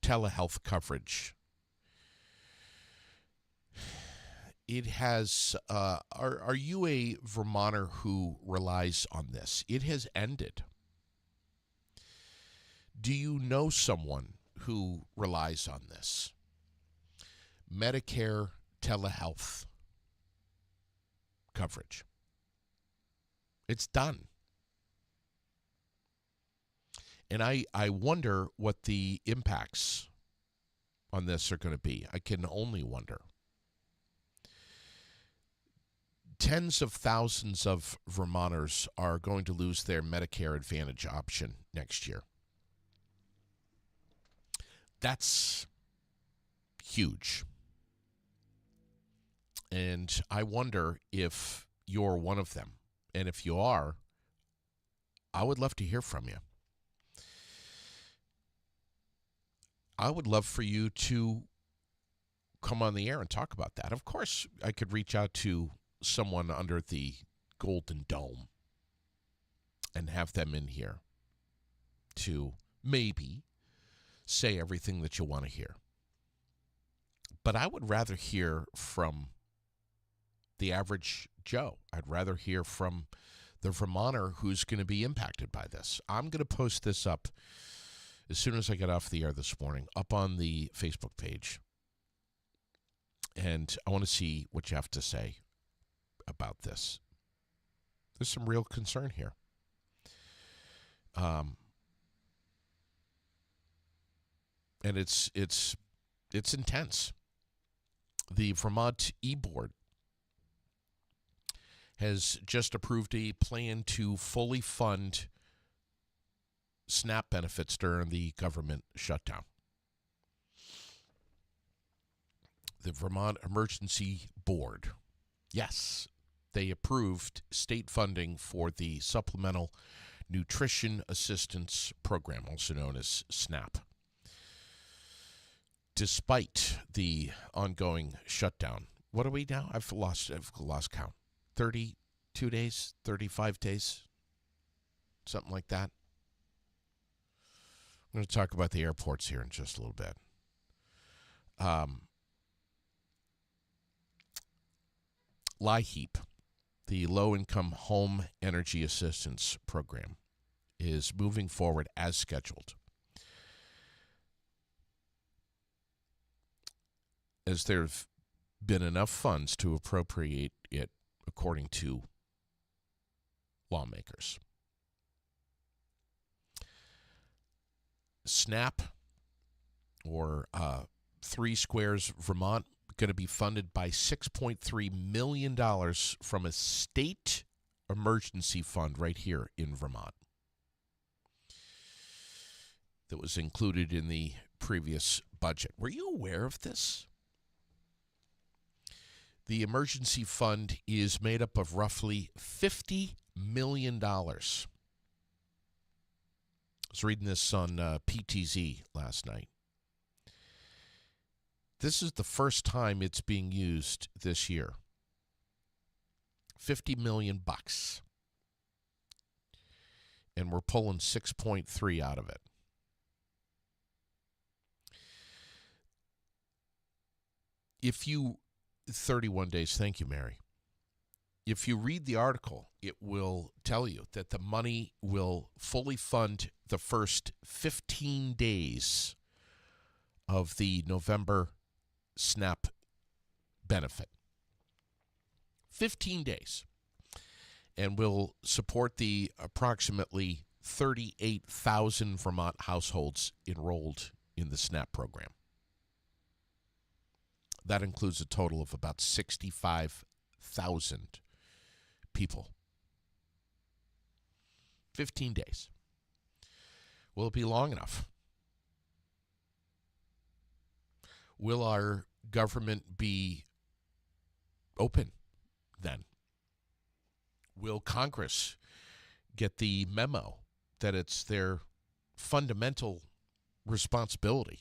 telehealth coverage. It has, are you a Vermonter who relies on this? It has ended. Do you know someone who relies on this? Medicare telehealth coverage. It's done. And I wonder what the impacts on this are going to be. I can only wonder. Tens of thousands of Vermonters are going to lose their Medicare Advantage option next year. That's huge. And I wonder if you're one of them. And if you are, I would love to hear from you. I would love for you to come on the air and talk about that. Of course, I could reach out to someone under the Golden Dome and have them in here to maybe say everything that you want to hear. But I would rather hear from the average Joe. I'd rather hear from the Vermonter who's going to be impacted by this. I'm going to post this up as soon as I get off the air this morning, up on the Facebook page. And I want to see what you have to say about this. There's some real concern here. And it's intense. The Vermont e-board has just approved a plan to fully fund SNAP benefits during the government shutdown. The Vermont Emergency Board, yes, they approved state funding for the Supplemental Nutrition Assistance Program, also known as SNAP. Despite the ongoing shutdown, what are we now? I've lost count. 32 days, 35 days, something like that. I'm going to talk about the airports here in just a little bit. LIHEAP, the Low-Income Home Energy Assistance Program, is moving forward as scheduled. As there have been enough funds to appropriate it according to lawmakers. SNAP, or Three Squares Vermont, going to be funded by $6.3 million from a state emergency fund right here in Vermont that was included in the previous budget. Were you aware of this? The emergency fund is made up of roughly $50 million. I was reading this on PTZ last night. This is the first time it's being used this year. $50 million. And we're pulling 6.3 out of it. if you 31 days, thank you, Mary. If you read the article, it will tell you that the money will fully fund the first 15 days of the November SNAP benefit. 15 days. And will support the approximately 38,000 Vermont households enrolled in the SNAP program. That includes a total of about 65,000 people. 15 days. Will it be long enough? Will our government be open then? Will Congress get the memo that it's their fundamental responsibility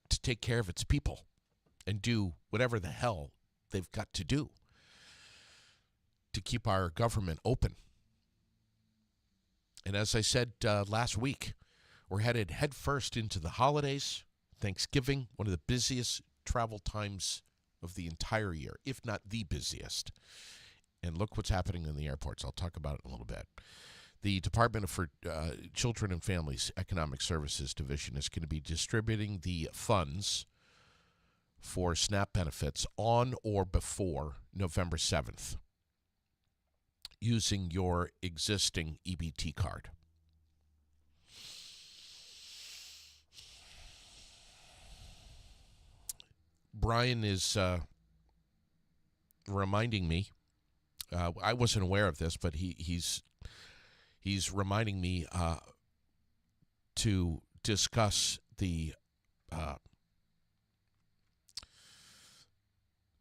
to take care of its people and do whatever the hell they've got to do to keep our government open? And as I said last week, we're headed headfirst into the holidays, Thanksgiving, one of the busiest travel times of the entire year, if not the busiest. And look what's happening in the airports. I'll talk about it in a little bit. The Department for Children and Families Economic Services Division is going to be distributing the funds for SNAP benefits on or before November 7th using your existing EBT card. Brian is reminding me. I wasn't aware of this, but he's reminding me to discuss the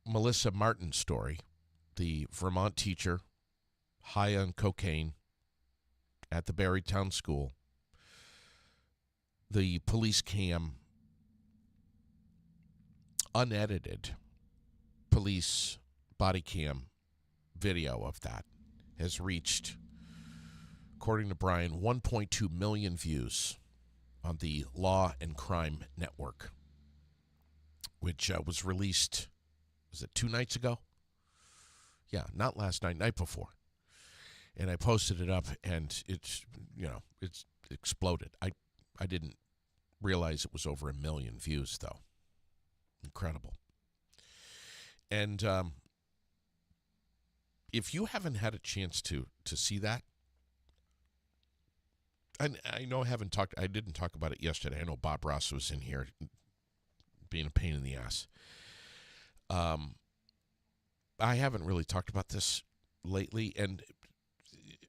Melissa Martin story, the Vermont teacher high on cocaine at the Barrytown School. The police cam, unedited police body cam video of that has reached, according to Brian, 1.2 million views on the Law and Crime Network, which was released, was it 2 nights ago? Yeah, not last night, night before. And I posted it up, and it's exploded. I didn't realize it was over 1 million views, though. Incredible. And if you haven't had a chance to see that, I know I didn't talk about it yesterday. I know Bob Ross was in here being a pain in the ass. I haven't really talked about this lately, and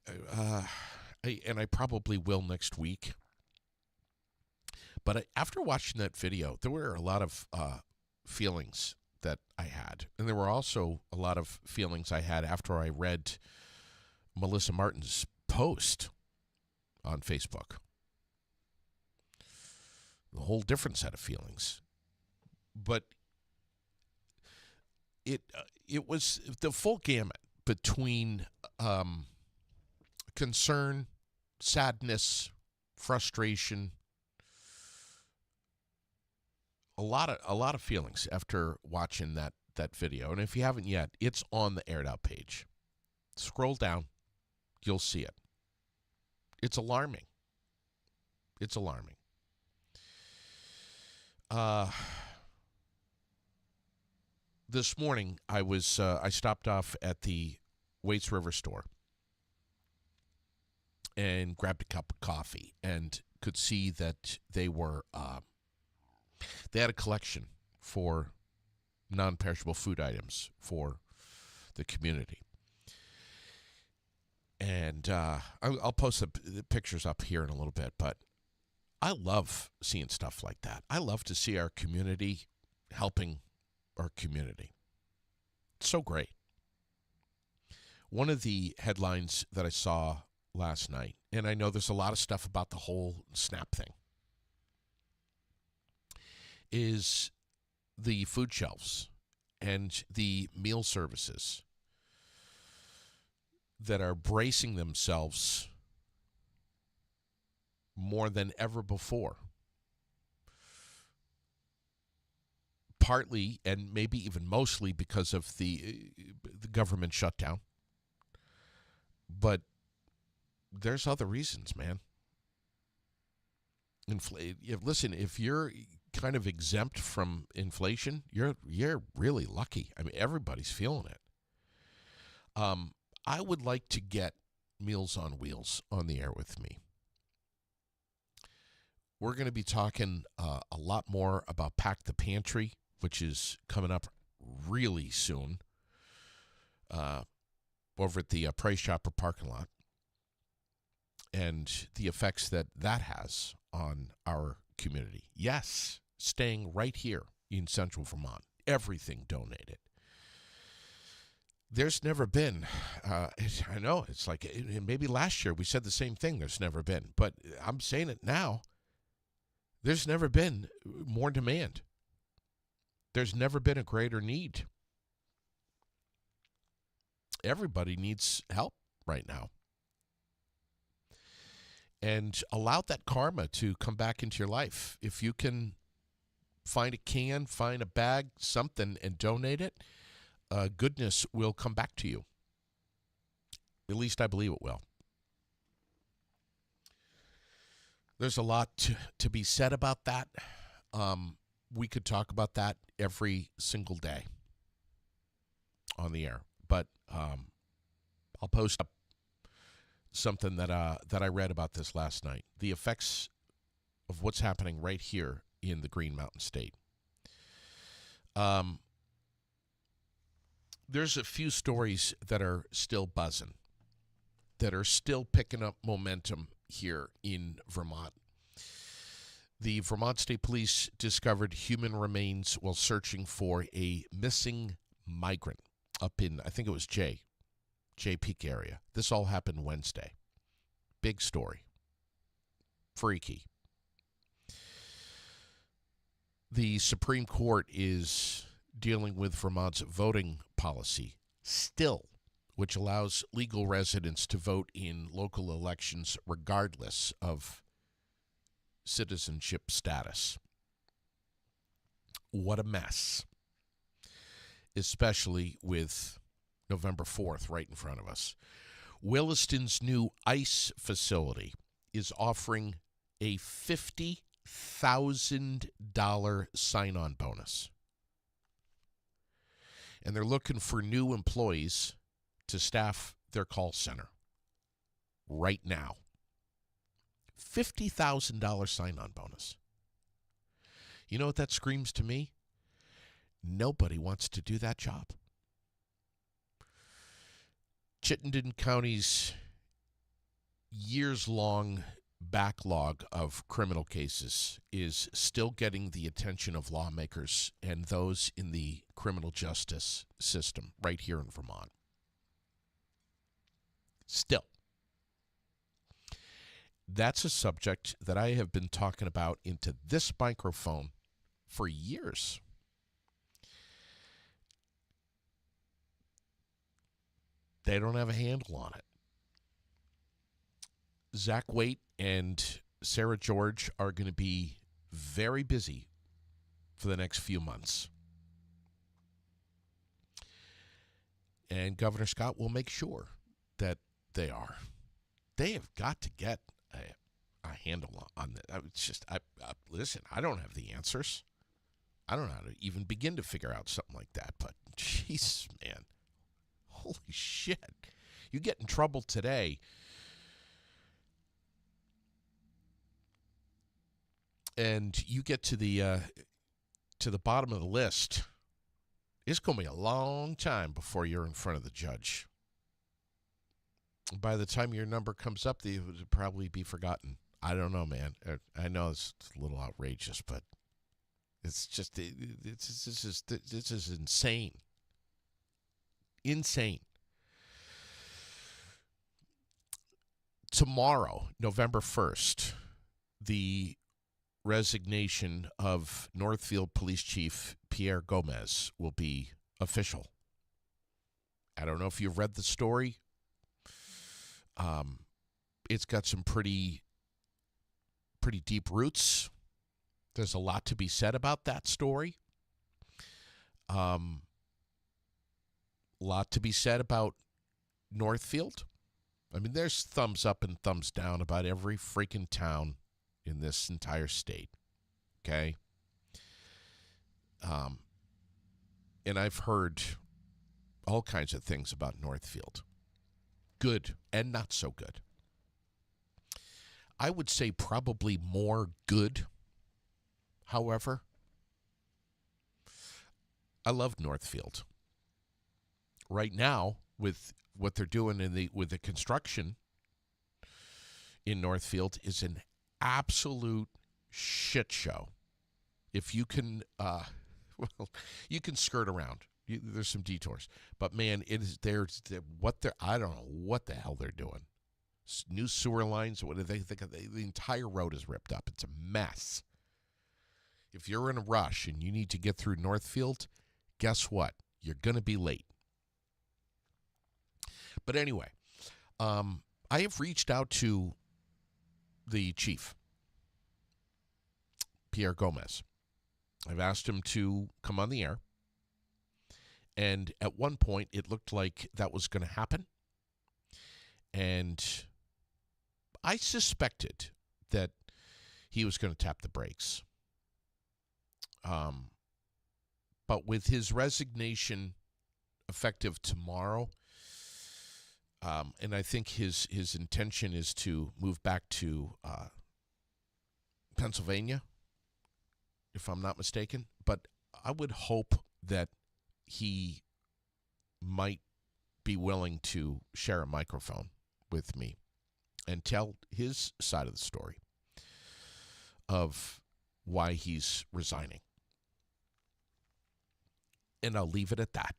I probably will next week. But after watching that video, there were a lot of feelings that I had. And there were also a lot of feelings I had after I read Melissa Martin's post on Facebook. A whole different set of feelings. But it was the full gamut between concern, sadness, frustration, a lot of feelings after watching that video. And if you haven't yet, it's on the Aired Out page. Scroll down, you'll see it. It's alarming. It's alarming. This morning, I stopped off at the Waits River store and grabbed a cup of coffee and could see that they had a collection for non-perishable food items for the community. And I'll post the pictures up here in a little bit, but I love seeing stuff like that. I love to see our community helping our community. It's so great. One of the headlines that I saw last night, and I know there's a lot of stuff about the whole SNAP thing, is the food shelves and the meal services that are bracing themselves more than ever before partly and maybe even mostly because of the government shutdown. But there's other reasons, man. Listen, if you're kind of exempt from inflation, you're really lucky. I mean, everybody's feeling it. I would like to get Meals on Wheels on the air with me. We're going to be talking a lot more about Pack the Pantry, which is coming up really soon over at the Price Chopper parking lot, and the effects that has on our community. Yes, staying right here in central Vermont. Everything donated. There's never been, I know, it's like maybe last year we said the same thing, there's never been, but I'm saying it now. There's never been more demand. There's never been a greater need. Everybody needs help right now. And allow that karma to come back into your life. If you can find a can, find a bag, something, and donate it, goodness will come back to you. At least I believe it will. There's a lot to be said about that. We could talk about that every single day on the air. But I'll post up something that I read about this last night. The effects of what's happening right here in the Green Mountain State. There's a few stories that are still buzzing, that are still picking up momentum here in Vermont. The Vermont State Police discovered human remains while searching for a missing migrant up in, I think it was Jay Peak area. This all happened Wednesday. Big story. Freaky. The Supreme Court is dealing with Vermont's voting policy still, which allows legal residents to vote in local elections regardless of citizenship status. What a mess. Especially with November 4th right in front of us. Williston's new ICE facility is offering a $50,000 sign-on bonus. And they're looking for new employees to staff their call center right now. $50,000 sign-on bonus. You know what that screams to me? Nobody wants to do that job. Chittenden County's years-long backlog of criminal cases is still getting the attention of lawmakers and those in the criminal justice system right here in Vermont. Still. That's a subject that I have been talking about into this microphone for years. They don't have a handle on it. Zach Waite and Sarah George are going to be very busy for the next few months. And Governor Scott will make sure that they are. They have got to get a handle on that. It's just, listen, I don't have the answers. I don't know how to even begin to figure out something like that. But, jeez, man. Holy shit. You get in trouble today. And you get to the bottom of the list. It's going to be a long time before you're in front of the judge. By the time your number comes up, it would probably be forgotten. I don't know, man. I know it's a little outrageous, but it's just this is insane. Insane. Tomorrow, November 1st, the resignation of Northfield Police Chief Pierre Gomez will be official. I don't know if you've read the story. It's got some pretty deep roots. There's a lot to be said about that story. lot to be said about Northfield. I mean, there's thumbs up and thumbs down about every freaking town in this entire state. Okay? And I've heard all kinds of things about Northfield. Good and not so good. I would say probably more good. However, I love Northfield. Right now, with what they're doing with the construction in Northfield, is an absolute shit show. If you can, well, you can skirt around. There's some detours, but man, it is I don't know what the hell they're doing. New sewer lines. What do they think? The entire road is ripped up. It's a mess. If you're in a rush and you need to get through Northfield, guess what? You're going to be late. But anyway, I have reached out to the chief, Pierre Gomez. I've asked him to come on the air. And at one point, it looked like that was going to happen. And I suspected that he was going to tap the brakes. But with his resignation effective tomorrow, and I think his intention is to move back to Pennsylvania, if I'm not mistaken. But I would hope that he might be willing to share a microphone with me and tell his side of the story of why he's resigning. And I'll leave it at that.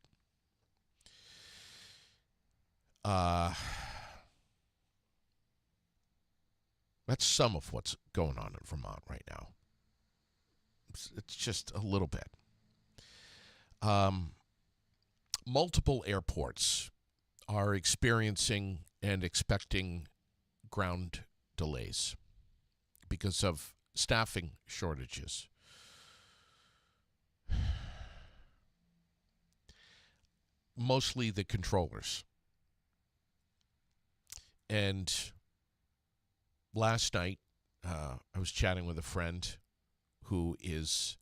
That's some of what's going on in Vermont right now. It's just a little bit. Multiple airports are experiencing and expecting ground delays because of staffing shortages. Mostly the controllers. And last night, I was chatting with a friend who is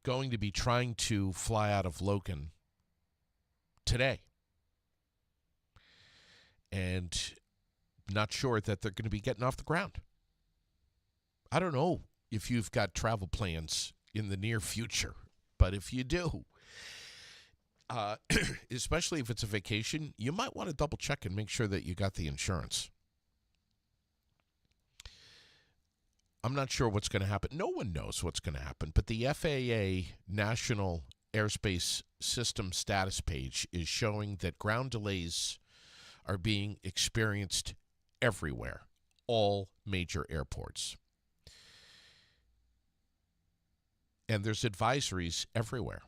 going to be trying to fly out of Logan today. And not sure that they're going to be getting off the ground. I don't know if you've got travel plans in the near future, but if you do, especially if it's a vacation, you might want to double check and make sure that you got the insurance. I'm not sure what's going to happen. No one knows what's going to happen, but the FAA National Airspace System status page is showing that ground delays are being experienced everywhere, all major airports. And there's advisories everywhere.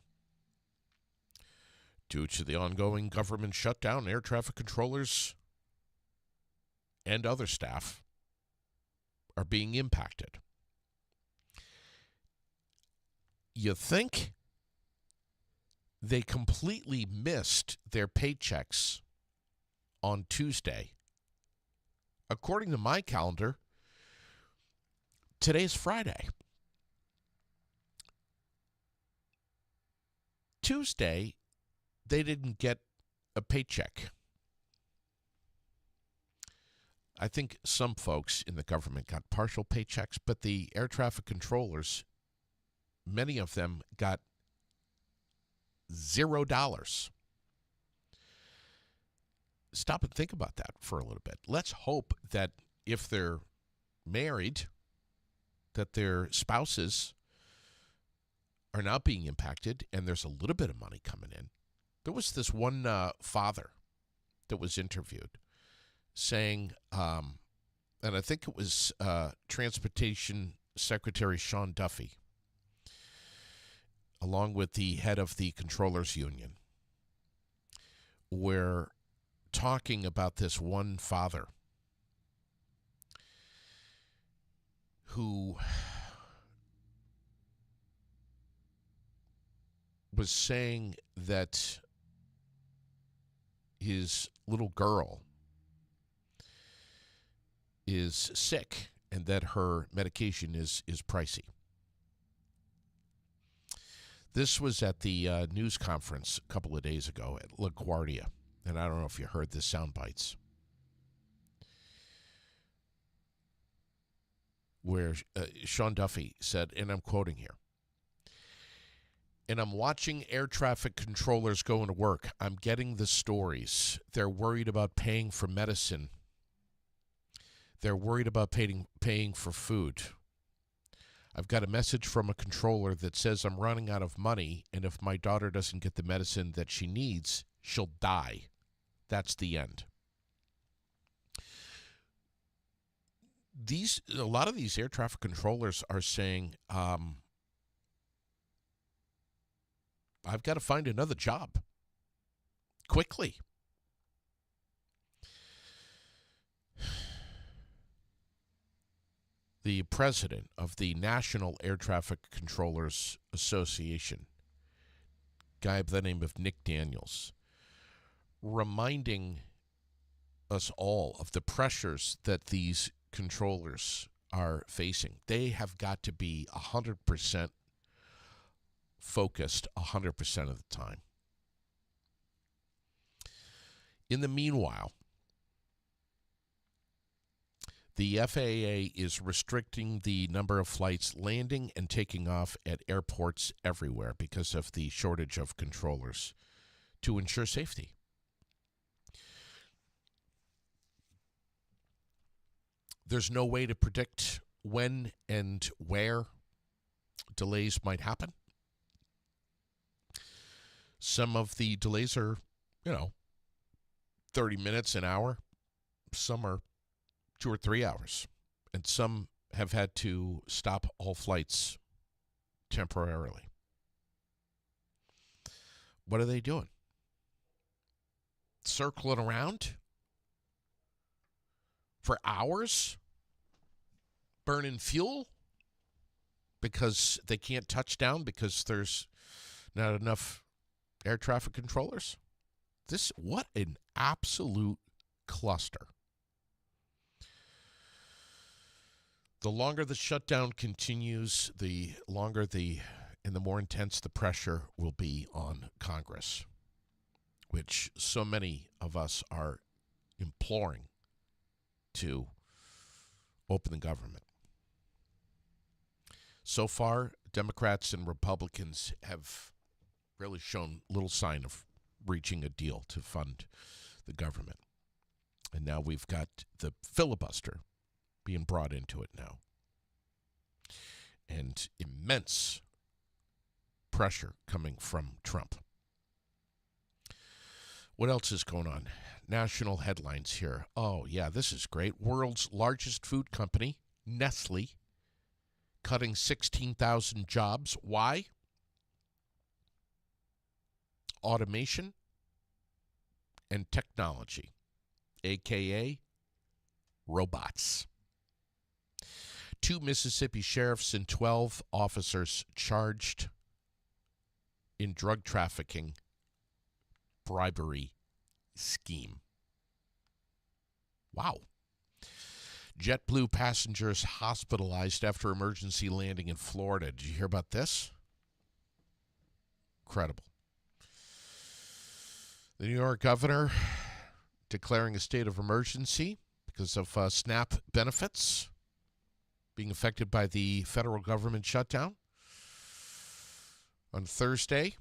Due to the ongoing government shutdown, air traffic controllers and other staff are being impacted. You think they completely missed their paychecks on Tuesday. According to my calendar, today's Friday. Tuesday, they didn't get a paycheck. I think some folks in the government got partial paychecks, but the air traffic controllers, many of them got $0. Stop and think about that for a little bit. Let's hope that if they're married, that their spouses are not being impacted and there's a little bit of money coming in. There was this one father that was interviewed saying, and I think it was Transportation Secretary Sean Duffy, along with the head of the Controllers Union, were talking about this one father who was saying that his little girl is sick and that her medication is pricey. This was at the news conference a couple of days ago at LaGuardia, and I don't know if you heard the sound bites, where Sean Duffy said, and I'm quoting here, "And I'm watching air traffic controllers going to work. I'm getting the stories. They're worried about paying for medicine. They're worried about paying for food. I've got a message from a controller that says I'm running out of money, and if my daughter doesn't get the medicine that she needs, she'll die. That's the end." A lot of these air traffic controllers are saying, I've got to find another job quickly. The president of the National Air Traffic Controllers Association, guy by the name of Nick Daniels, reminding us all of the pressures that these controllers are facing. They have got to be 100% focused 100% of the time. In the meanwhile, the FAA is restricting the number of flights landing and taking off at airports everywhere because of the shortage of controllers to ensure safety. There's no way to predict when and where delays might happen. Some of the delays are, 30 minutes, an hour. Some are 2 or 3 hours. And some have had to stop all flights temporarily. What are they doing? Circling around for hours? Burning fuel? Because they can't touch down because there's not enough air traffic controllers? What an absolute cluster. The longer the shutdown continues, the longer and the more intense the pressure will be on Congress, which so many of us are imploring to open the government. So far, Democrats and Republicans have really shown little sign of reaching a deal to fund the government. And now we've got the filibuster being brought into it now. And immense pressure coming from Trump. What else is going on? National headlines here. Oh, yeah, this is great. World's largest food company, Nestle, cutting 16,000 jobs. Why? Automation and technology, a.k.a. robots. 2 Mississippi sheriffs and 12 officers charged in drug trafficking bribery scheme. Wow. JetBlue passengers hospitalized after emergency landing in Florida. Did you hear about this? Incredible. The New York governor declaring a state of emergency because of SNAP benefits being affected by the federal government shutdown. On Thursday,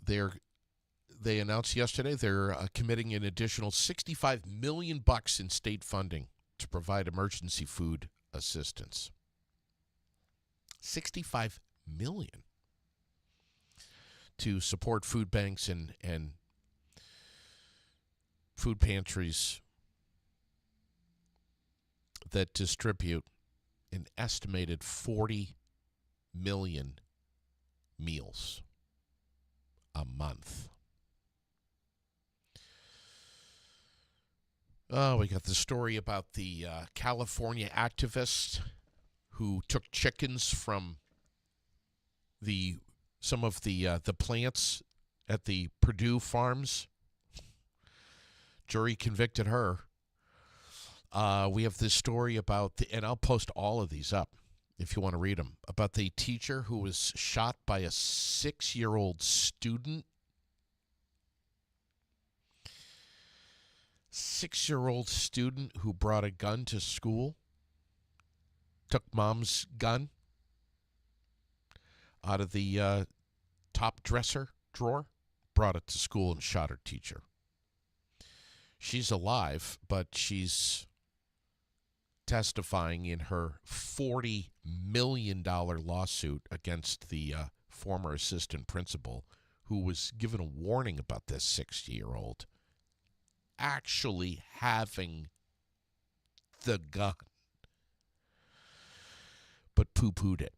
they announced yesterday they're committing an additional $65 million in state funding to provide emergency food assistance. $65 million to support food banks and food pantries that distribute an estimated 40 million meals a month. Oh, we got the story about the California activist who took chickens from the some of the plants at the Purdue farms. Jury convicted her. We have this story about, and I'll post all of these up if you want to read them, about the teacher who was shot by a 6-year-old student. 6-year-old student who brought a gun to school, took mom's gun out of the top dresser drawer, brought it to school and shot her teacher. She's alive, but she's testifying in her $40 million lawsuit against the former assistant principal who was given a warning about this 6-year-old actually having the gun, but poo-pooed it.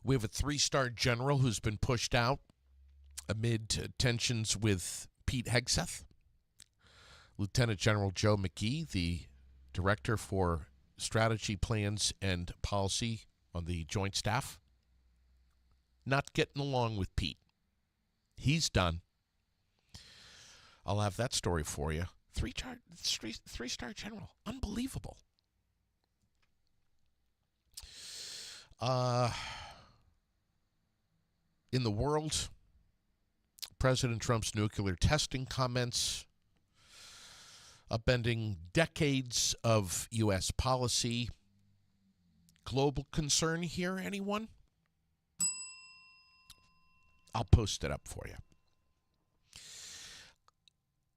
We have a 3-star general who's been pushed out amid tensions with Pete Hegseth. Lieutenant General Joe McGee, the Director for Strategy, Plans, and Policy on the Joint Staff, not getting along with Pete. He's done. I'll have that story for you. 3-star general. Unbelievable. In the world, President Trump's nuclear testing comments, upending decades of U.S. policy. Global concern here, anyone? I'll post it up for you.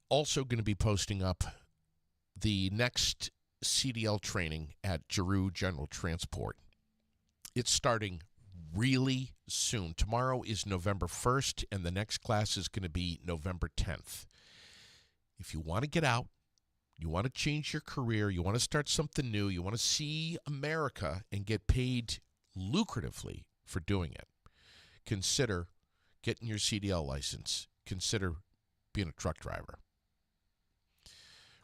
Also going to be posting up the next CDL training at Giroux General Transport. It's starting really soon. Tomorrow is November 1st, and the next class is going to be November 10th. If you want to get out, you want to change your career, you want to start something new, you want to see America and get paid lucratively for doing it, consider getting your CDL license. Consider being a truck driver.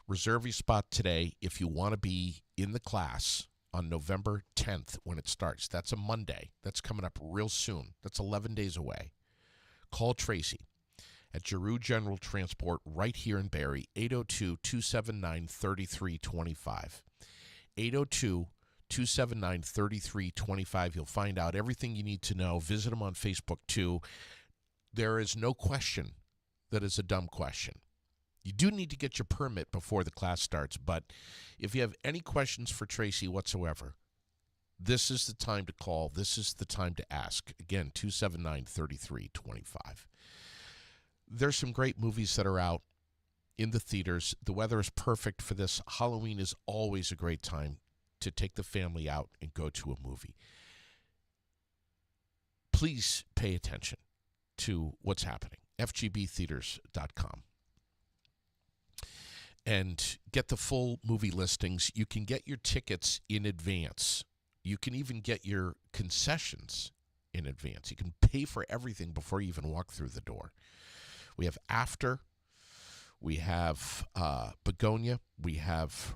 Reserve your spot today if you want to be in the class on November 10th when it starts. That's a Monday. That's coming up real soon. That's 11 days away. Call Tracy at Giroux General Transport right here in Barrie, 802-279-3325. 802-279-3325. You'll find out everything you need to know. Visit them on Facebook, too. There is no question that is a dumb question. You do need to get your permit before the class starts, but if you have any questions for Tracy whatsoever, this is the time to call. This is the time to ask. Again, 279-3325. There's some great movies that are out in the theaters. The weather is perfect for this. Halloween is always a great time to take the family out and go to a movie. Please pay attention to what's happening. FGBtheaters.com. And get the full movie listings. You can get your tickets in advance. You can even get your concessions in advance. You can pay for everything before you even walk through the door. We have After. We have Begonia. We have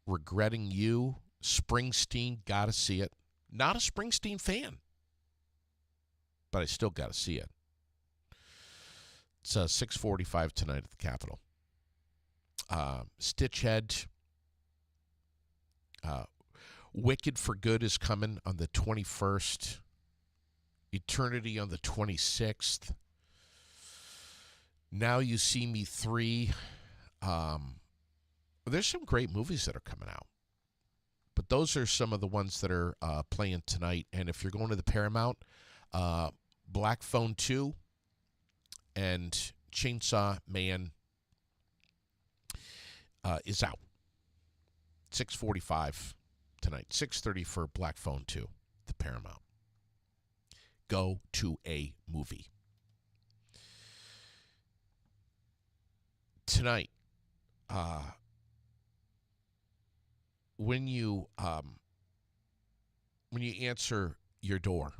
Regretting You. Springsteen. Gotta see it. Not a Springsteen fan, but I still gotta see it. It's 6:45 tonight at the Capitol. Stitchhead. Wicked for Good is coming on the 21st. Eternity on the 26th. Now You See Me 3. There's some great movies that are coming out. But those are some of the ones that are playing tonight. And if you're going to the Paramount, Black Phone 2 and Chainsaw Man is out. 6:45 tonight. 6:30 for Black Phone 2, the Paramount. Go to a movie. Tonight, when you answer your door,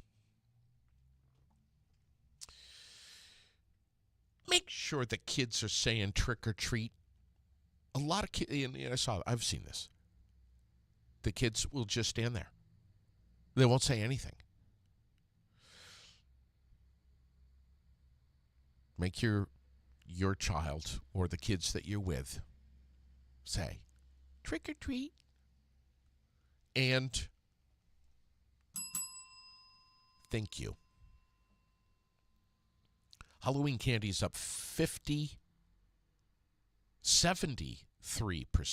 make sure the kids are saying trick or treat. A lot of kids, and I've seen this. The kids will just stand there. They won't say anything. Make your child or the kids that you're with say, trick or treat. And thank you. Halloween candy's up 73%.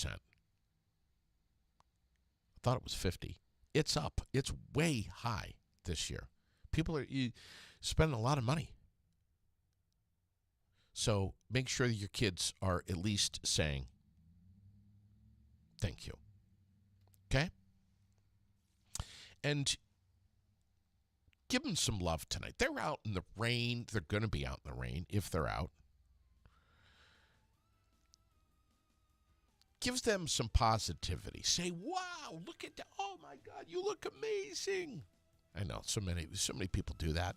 I thought it was 50. It's up. It's way high this year. People are spending a lot of money. So make sure that your kids are at least saying thank you. Okay? And give them some love tonight. They're out in the rain. They're going to be out in the rain if they're out. Give them some positivity. Say, wow, look at that. Oh, my God, you look amazing. I know, so many people do that.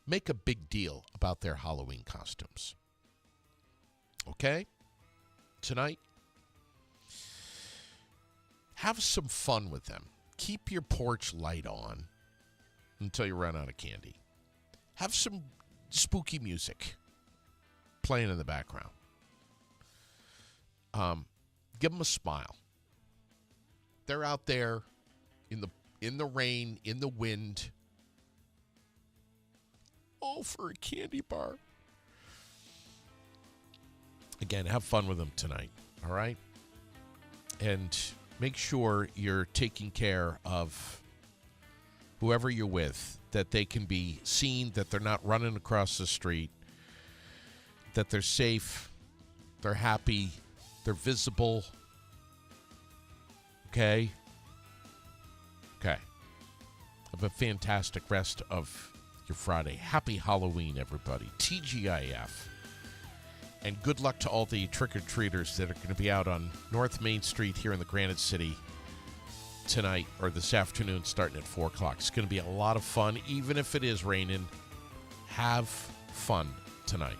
Make a big deal about their Halloween costumes. Okay? Tonight, have some fun with them. Keep your porch light on until you run out of candy. Have some spooky music playing in the background. Give them a smile. They're out there in the rain, in the wind. All for a candy bar. Again, have fun with them tonight, all right? And make sure you're taking care of whoever you're with, that they can be seen, that they're not running across the street, that they're safe, they're happy, they're visible. Okay? Okay. Have a fantastic rest of your Friday. Happy Halloween, everybody. TGIF. And good luck to all the trick-or-treaters that are going to be out on North Main Street here in the Granite City tonight or this afternoon starting at 4 o'clock. It's going to be a lot of fun, even if it is raining. Have fun tonight.